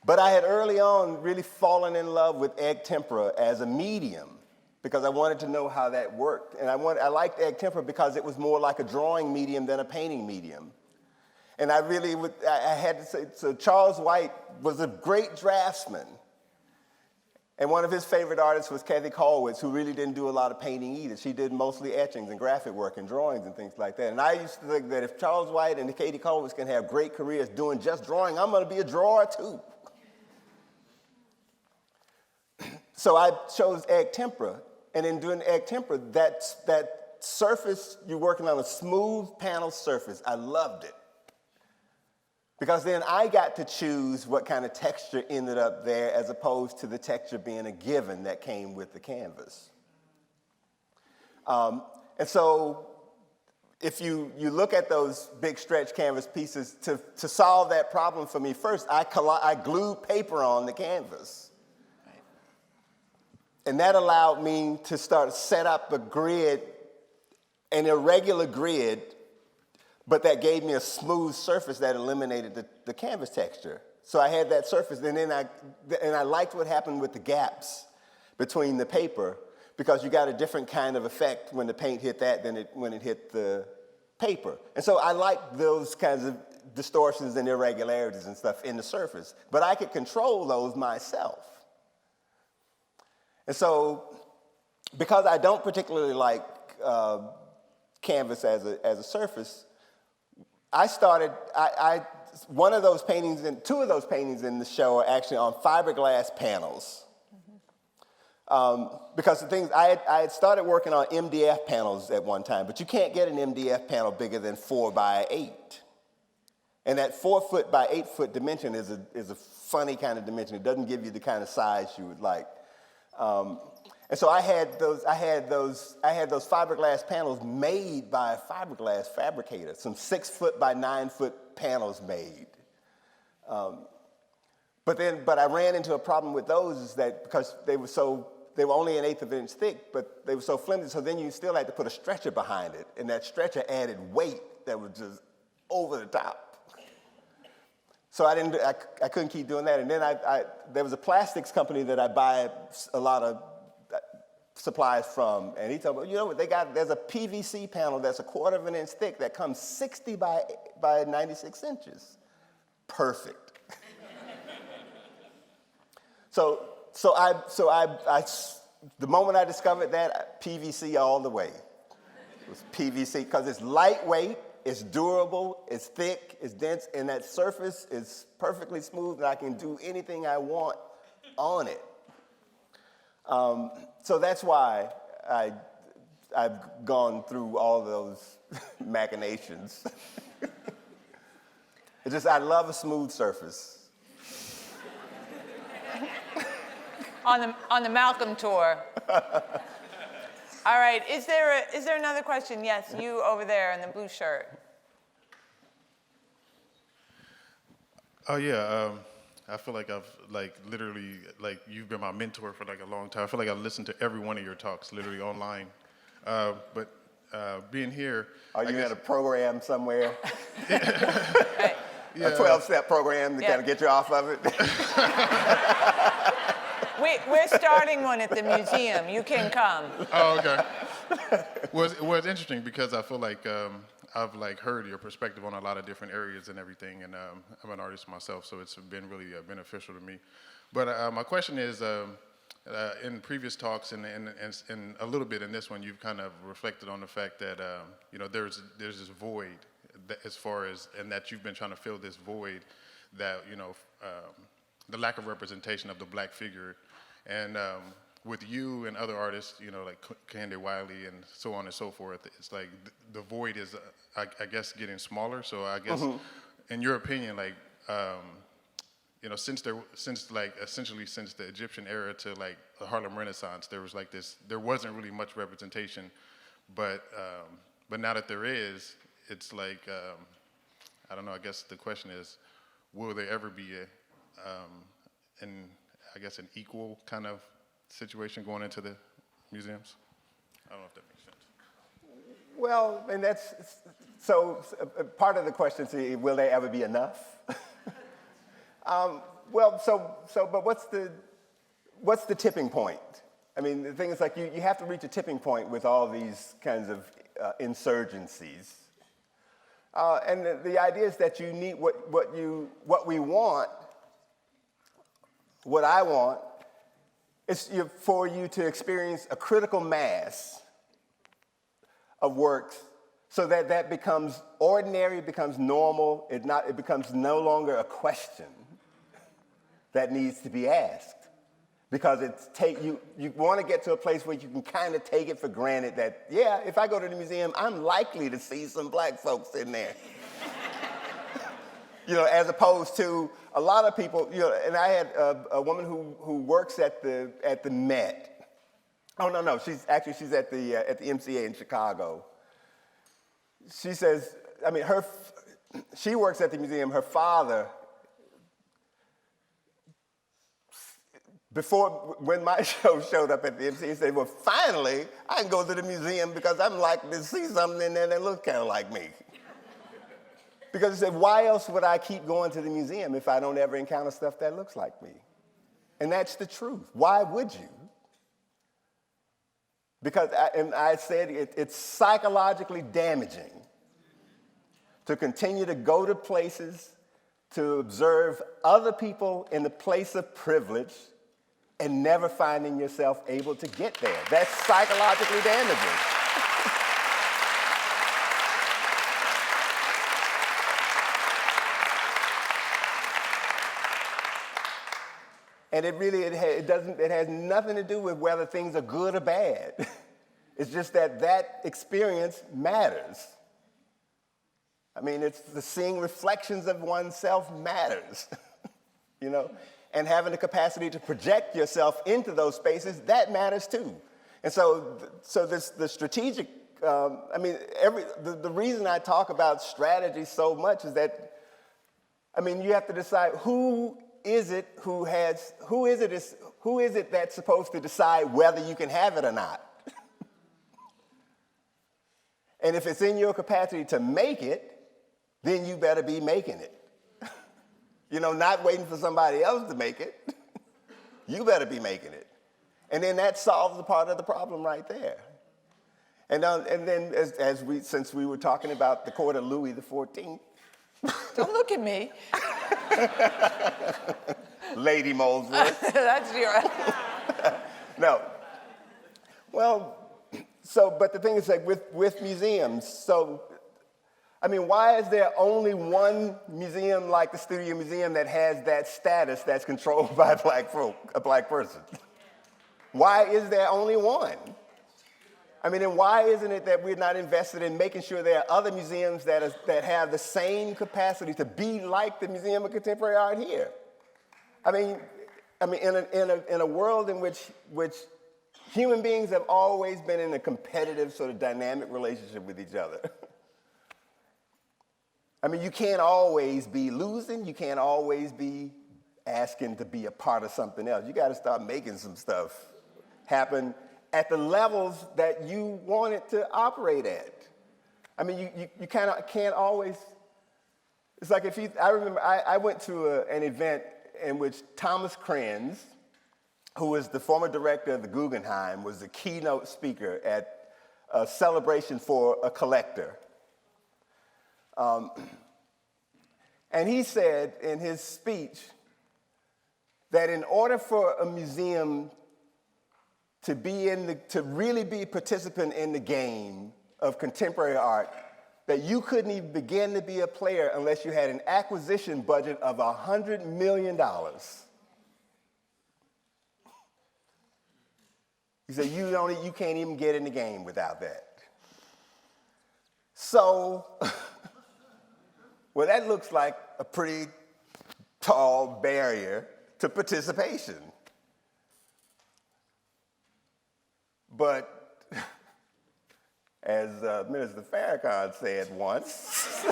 But I had early on really fallen in love with egg tempera as a medium because I wanted to know how that worked. And I liked egg tempera because it was more like a drawing medium than a painting medium. And I had to say, so Charles White was a great draftsman. And one of his favorite artists was Kathy Kollwitz, who really didn't do a lot of painting either. She did mostly etchings and graphic work and drawings and things like that. And I used to think that if Charles White and Katie Kollwitz can have great careers doing just drawing, I'm going to be a drawer too. So I chose egg tempera, and in doing egg tempera, that surface, you're working on a smooth panel surface. I loved it. Because then I got to choose what kind of texture ended up there as opposed to the texture being a given that came with the canvas. And so if you look at those big stretch canvas pieces, to solve that problem for me, first I glued paper on the canvas. And that allowed me to start to set up a grid, an irregular grid, but that gave me a smooth surface that eliminated the canvas texture. So I had that surface, and then I liked what happened with the gaps between the paper, because you got a different kind of effect when the paint hit that than when it hit the paper. And so I liked those kinds of distortions and irregularities and stuff in the surface, but I could control those myself. And so, because I don't particularly like canvas as a surface, one of those paintings, and two of those paintings in the show are actually on fiberglass panels. Because the things, I had started working on MDF panels at one time, but you can't get an MDF panel bigger than 4 by 8. And that 4 foot by 8 foot dimension is a funny kind of dimension. It doesn't give you the kind of size you would like. And so I had those fiberglass panels made by a fiberglass fabricator, some 6 foot by 9 foot panels made. But I ran into a problem with those, is that because they were only an 1/8 of an inch thick, but they were so flimsy, so then you still had to put a stretcher behind it, and that stretcher added weight that was just over the top. So I couldn't keep doing that. And then there was a plastics company that I buy a lot of supplies from, and he told me, you know what, there's a PVC panel that's 1/4 of an inch thick that comes 60 by 96 inches. Perfect. So the moment I discovered that, PVC all the way. It was PVC because it's lightweight, it's durable, it's thick, it's dense, and that surface is perfectly smooth, and I can do anything I want on it. So that's why I've gone through all those machinations. I love a smooth surface. On the Malcolm tour. All right, is there another question? Yes, you over there in the blue shirt. Oh yeah, I feel like I've literally you've been my mentor for a long time. I feel like I've listened to every one of your talks literally online. But being here, are you at a program somewhere? Right. Yeah. A 12-step program to kind of get you off of it? We're starting one at the museum. You can come. Oh, okay. Well, it's interesting because I feel like I've heard your perspective on a lot of different areas and everything, and I'm an artist myself, so it's been really beneficial to me. But my question is, in previous talks and a little bit in this one, you've kind of reflected on the fact that there's this void as far as, and that you've been trying to fill this void that the lack of representation of the black figure And with you and other artists, you know, like Candy Wiley and so on and so forth, it's like the void is, I guess, getting smaller. So I guess, in your opinion, like, you know, since like essentially since the Egyptian era to like the Harlem Renaissance, there was like this, there wasn't really much representation, but now that there is, it's like, I don't know, I guess the question is, will there ever be an equal kind of situation going into the museums? I don't know if that makes sense. Well, and that's, so part of the question is, will there ever be enough? But what's the tipping point? I mean, the thing is, like, you have to reach a tipping point with all these kinds of insurgencies. And the idea is that you need what we want, what I want, is for you to experience a critical mass of works so that becomes ordinary, becomes normal, it becomes no longer a question that needs to be asked. Because you want to get to a place where you can kind of take it for granted that, yeah, if I go to the museum, I'm likely to see some black folks in there. You know, as opposed to a lot of people, you know, and I had a woman who works at the Met. Oh, no, she's at the MCA in Chicago. She says, I mean, she works at the museum. Her father, when my show showed up at the MCA, he said, well, finally, I can go to the museum because I'm likely to see something in there that looks kind of like me. Because he said, why else would I keep going to the museum if I don't ever encounter stuff that looks like me? And that's the truth. Why would you? Because, I said, it's psychologically damaging to continue to go to places to observe other people in the place of privilege and never finding yourself able to get there. That's psychologically damaging. And it has nothing to do with whether things are good or bad. It's just that experience matters. I mean, it's the seeing reflections of oneself matters, you know? And having the capacity to project yourself into those spaces, that matters too. And so the strategic, the reason I talk about strategy so much is that, I mean, you have to decide who is it that's supposed to decide whether you can have it or not? And if it's in your capacity to make it, then you better be making it. You know, not waiting for somebody else to make it. You better be making it. And then that solves a part of the problem right there. And then since we were talking about the court of Louis XIV. Don't look at me. Lady Molesworth. That's your... No. Well, but the thing is, like, with museums, so, I mean, why is there only one museum like the Studio Museum that has that status that's controlled by a black person? Why is there only one? I mean, and why isn't it that we're not invested in making sure there are other museums that have the same capacity to be like the Museum of Contemporary Art here? I mean, in a world in which human beings have always been in a competitive sort of dynamic relationship with each other. I mean, you can't always be losing. You can't always be asking to be a part of something else. You got to start making some stuff happen at the levels that you want it to operate at. I mean, you can't always. It's like I remember I went to an event in which Thomas Krenz, who was the former director of the Guggenheim, was the keynote speaker at a celebration for a collector. And he said in his speech that in order for a museum to really be a participant in the game of contemporary art, that you couldn't even begin to be a player unless you had an acquisition budget of $100 million. He said, you can't even get in the game without that. So, well, that looks like a pretty tall barrier to participation. But as Minister Farrakhan said once,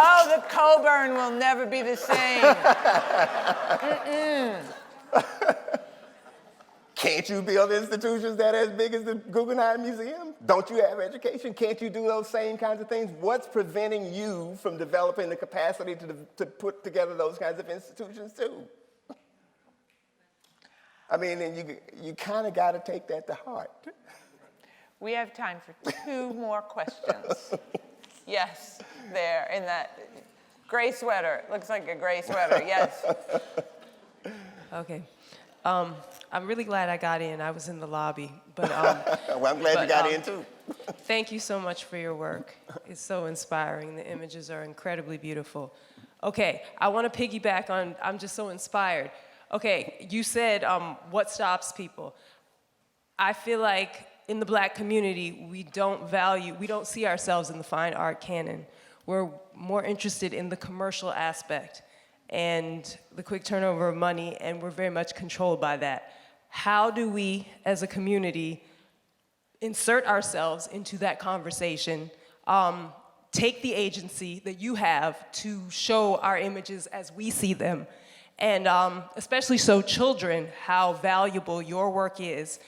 Oh, the Coburn will never be the same. can't you build institutions that are as big as the Guggenheim Museum? Don't you have education? Can't you do those same kinds of things? What's preventing you from developing the capacity to put together those kinds of institutions too? I mean, and you kind of got to take that to heart. We have time for 2 more questions. Yes, there, in that gray sweater. It looks like a gray sweater, yes. Okay. I'm really glad I got in. I was in the lobby. But, well, I'm glad you got in too. Thank you so much for your work. It's so inspiring. The images are incredibly beautiful. Okay, I want to piggyback on, I'm just so inspired. Okay, you said what stops people. I feel like in the Black community, we don't see ourselves in the fine art canon. We're more interested in the commercial aspect and the quick turnover of money, and we're very much controlled by that. How do we, as a community, insert ourselves into that conversation, take the agency that you have to show our images as we see them, and especially so children, how valuable your work is.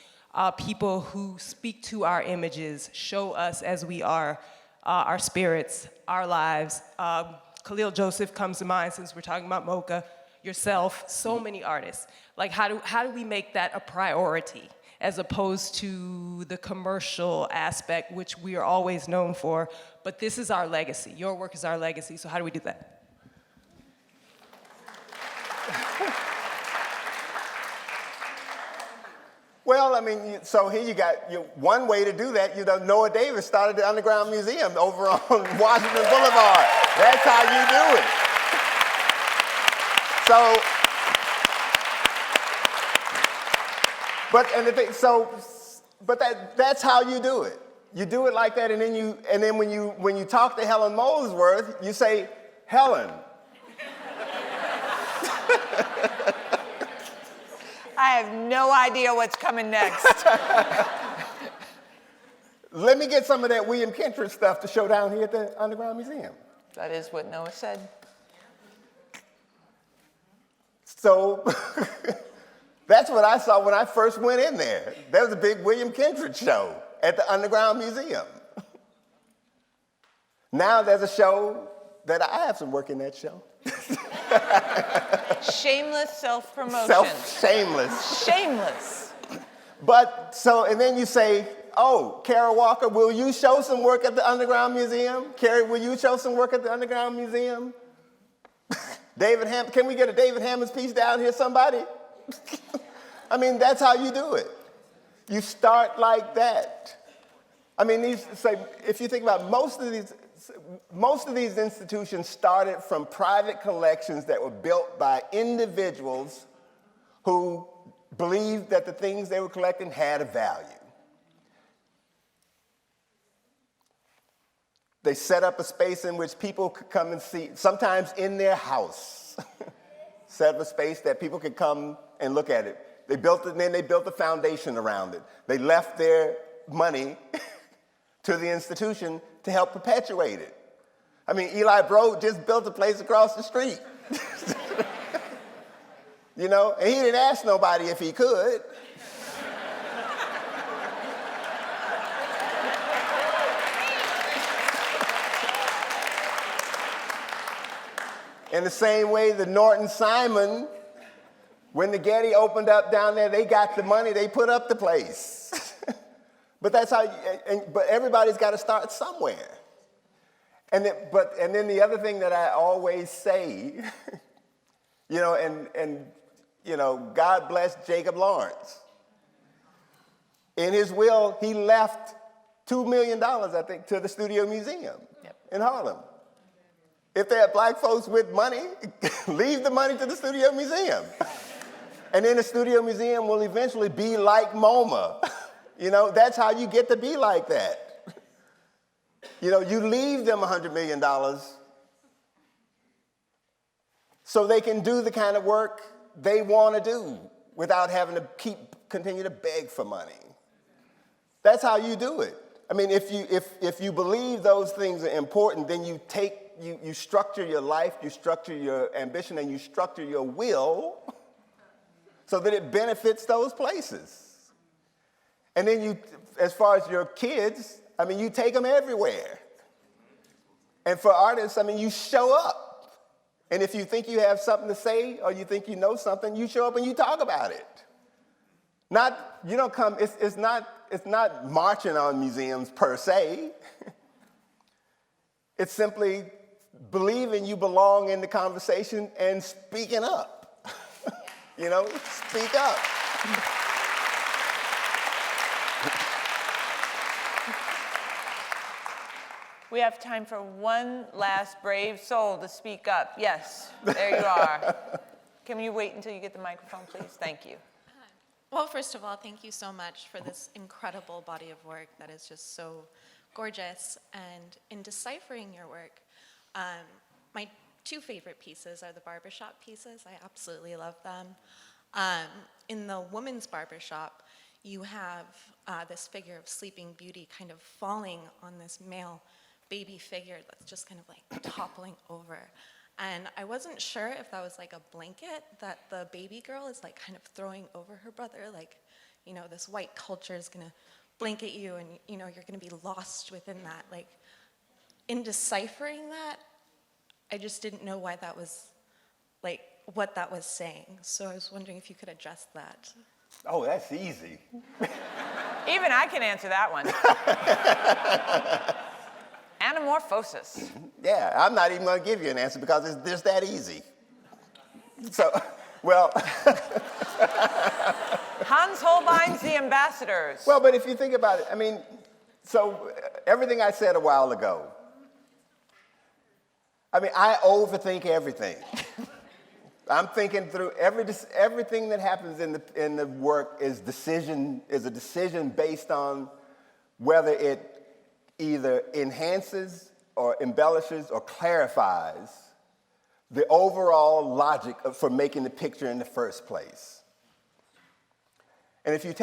People who speak to our images, show us as we are, our spirits, our lives. Khalil Joseph comes to mind since we're talking about MOCA, yourself, so many artists. Like, how do we make that a priority as opposed to the commercial aspect, which we are always known for, but this is our legacy. Your work is our legacy, so how do we do that? Well, I mean, so here you got one way to do that. Noah Davis started the Underground Museum over on Washington Boulevard. That's how you do it. So, that's how you do it. You do it like that, and then when you talk to Helen Molesworth, you say, Helen. I have no idea what's coming next. Let me get some of that William Kentridge stuff to show down here at the Underground Museum. That is what Noah said. So that's what I saw when I first went in there. There was a big William Kentridge show at the Underground Museum. Now there's a show that I have some work in that show. Shameless self-promotion. Shameless. Shameless. But and then you say, oh, Kara Walker, will you show some work at the Underground Museum? Kerry, will you show some work at the Underground Museum? David Hammond, can we get a David Hammond's piece down here, somebody? I mean, that's how you do it. You start like that. I mean, if you think about most of these institutions started from private collections that were built by individuals who believed that the things they were collecting had a value. They set up a space in which people could come and see, sometimes in their house. Set up a space that people could come and look at it. They built it, and then they built a foundation around it. They left their money to the institution to help perpetuate it. I mean, Eli Broad just built a place across the street. And he didn't ask nobody if he could. In the same way, the Norton Simon, when the Getty opened up down there, they got the money, they put up the place. But that's how. But everybody's got to start somewhere. And then the other thing that I always say, God bless Jacob Lawrence. In his will, he left $2 million, I think, to the Studio Museum in Harlem. If there are black folks with money, leave the money to the Studio Museum. And then the Studio Museum will eventually be like MoMA. That's how you get to be like that. You leave them $100 million so they can do the kind of work they want to do without having to continue to beg for money. That's how you do it. I mean, if you believe those things are important, then you structure your life, you structure your ambition, and you structure your will so that it benefits those places. And then as far as your kids, I mean, you take them everywhere. And for artists, I mean, you show up. And if you think you have something to say or you think you know something, you show up and you talk about it. You don't come, it's not marching on museums per se. It's simply believing you belong in the conversation and speaking up. Speak up. We have time for one last brave soul to speak up. Yes, there you are. Can you wait until you get the microphone, please? Thank you. Well, first of all, thank you so much for this incredible body of work that is just so gorgeous. And in deciphering your work, my two favorite pieces are the barbershop pieces. I absolutely love them. In the woman's barbershop, you have this figure of Sleeping Beauty kind of falling on this male baby figure that's just kind of like toppling over. And I wasn't sure if that was like a blanket that the baby girl is like kind of throwing over her brother, like, this white culture is gonna blanket you and, you're gonna be lost within that. Like, in deciphering that, I just didn't know why that was, like, what that was saying. So I was wondering if you could address that. Oh, that's easy. Even I can answer that one. Anamorphosis. Yeah, I'm not even going to give you an answer because it's just that easy. So, well. Hans Holbein's The Ambassadors. Well, but if you think about it, I mean, so everything I said a while ago, I mean, I overthink everything. I'm thinking through everything that happens in the work is a decision based on whether it either enhances or embellishes or clarifies the overall logic for making the picture in the first place. And if you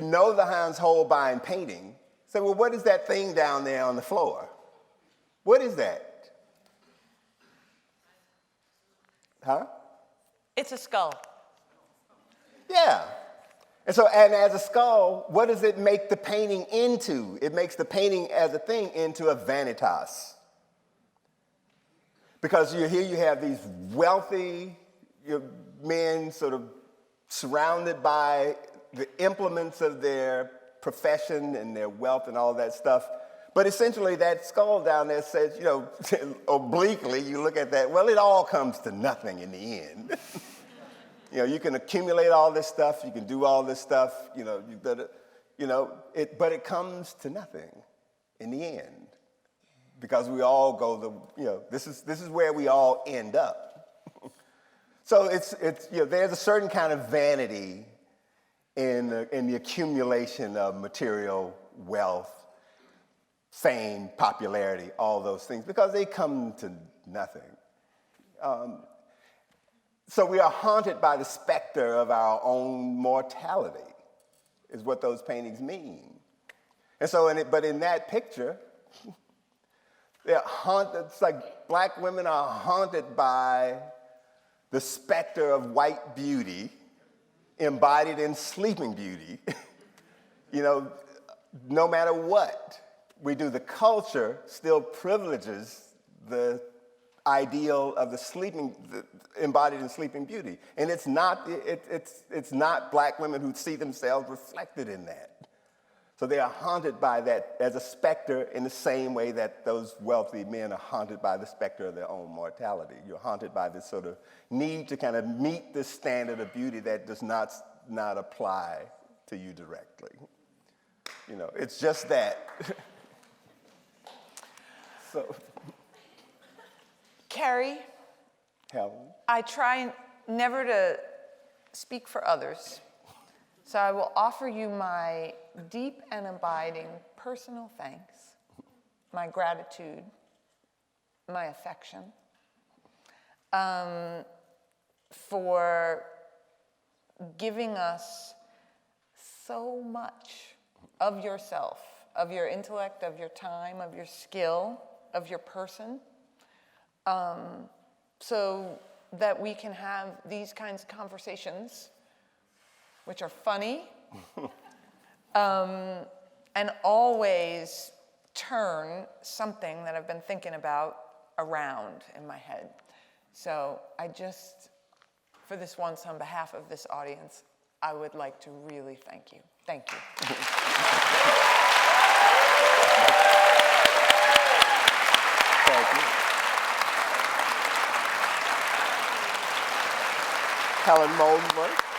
know the Hans Holbein painting, say, well, what is that thing down there on the floor? What is that? Huh? It's a skull. Yeah. And as a skull, what does it make the painting into? It makes the painting as a thing into a vanitas. Because here you have these wealthy men sort of surrounded by the implements of their profession and their wealth and all that stuff. But essentially that skull down there says, obliquely, you look at that, well, it all comes to nothing in the end. You can accumulate all this stuff, you can do all this stuff, but it comes to nothing in the end. Because we all go this is where we all end up. So there's a certain kind of vanity in the accumulation of material wealth, fame, popularity, all those things, because they come to nothing. So we are haunted by the specter of our own mortality, is what those paintings mean. And so, but in that picture, they're haunted. It's like black women are haunted by the specter of white beauty embodied in Sleeping Beauty. No matter what we do, the culture still privileges the ideal of embodied in Sleeping Beauty. And it's not black women who see themselves reflected in that. So they are haunted by that as a specter in the same way that those wealthy men are haunted by the specter of their own mortality. You're haunted by this sort of need to kind of meet this standard of beauty that does not apply to you directly. It's just that. So. Kerry, Helen. I try never to speak for others, so I will offer you my deep and abiding personal thanks, my gratitude, my affection, for giving us so much of yourself, of your intellect, of your time, of your skill, of your person, so that we can have these kinds of conversations, which are funny, and always turn something that I've been thinking about around in my head. So I just, for this once, on behalf of this audience, I would like to really thank you. Thank you. Thank you. Helen Molesworth.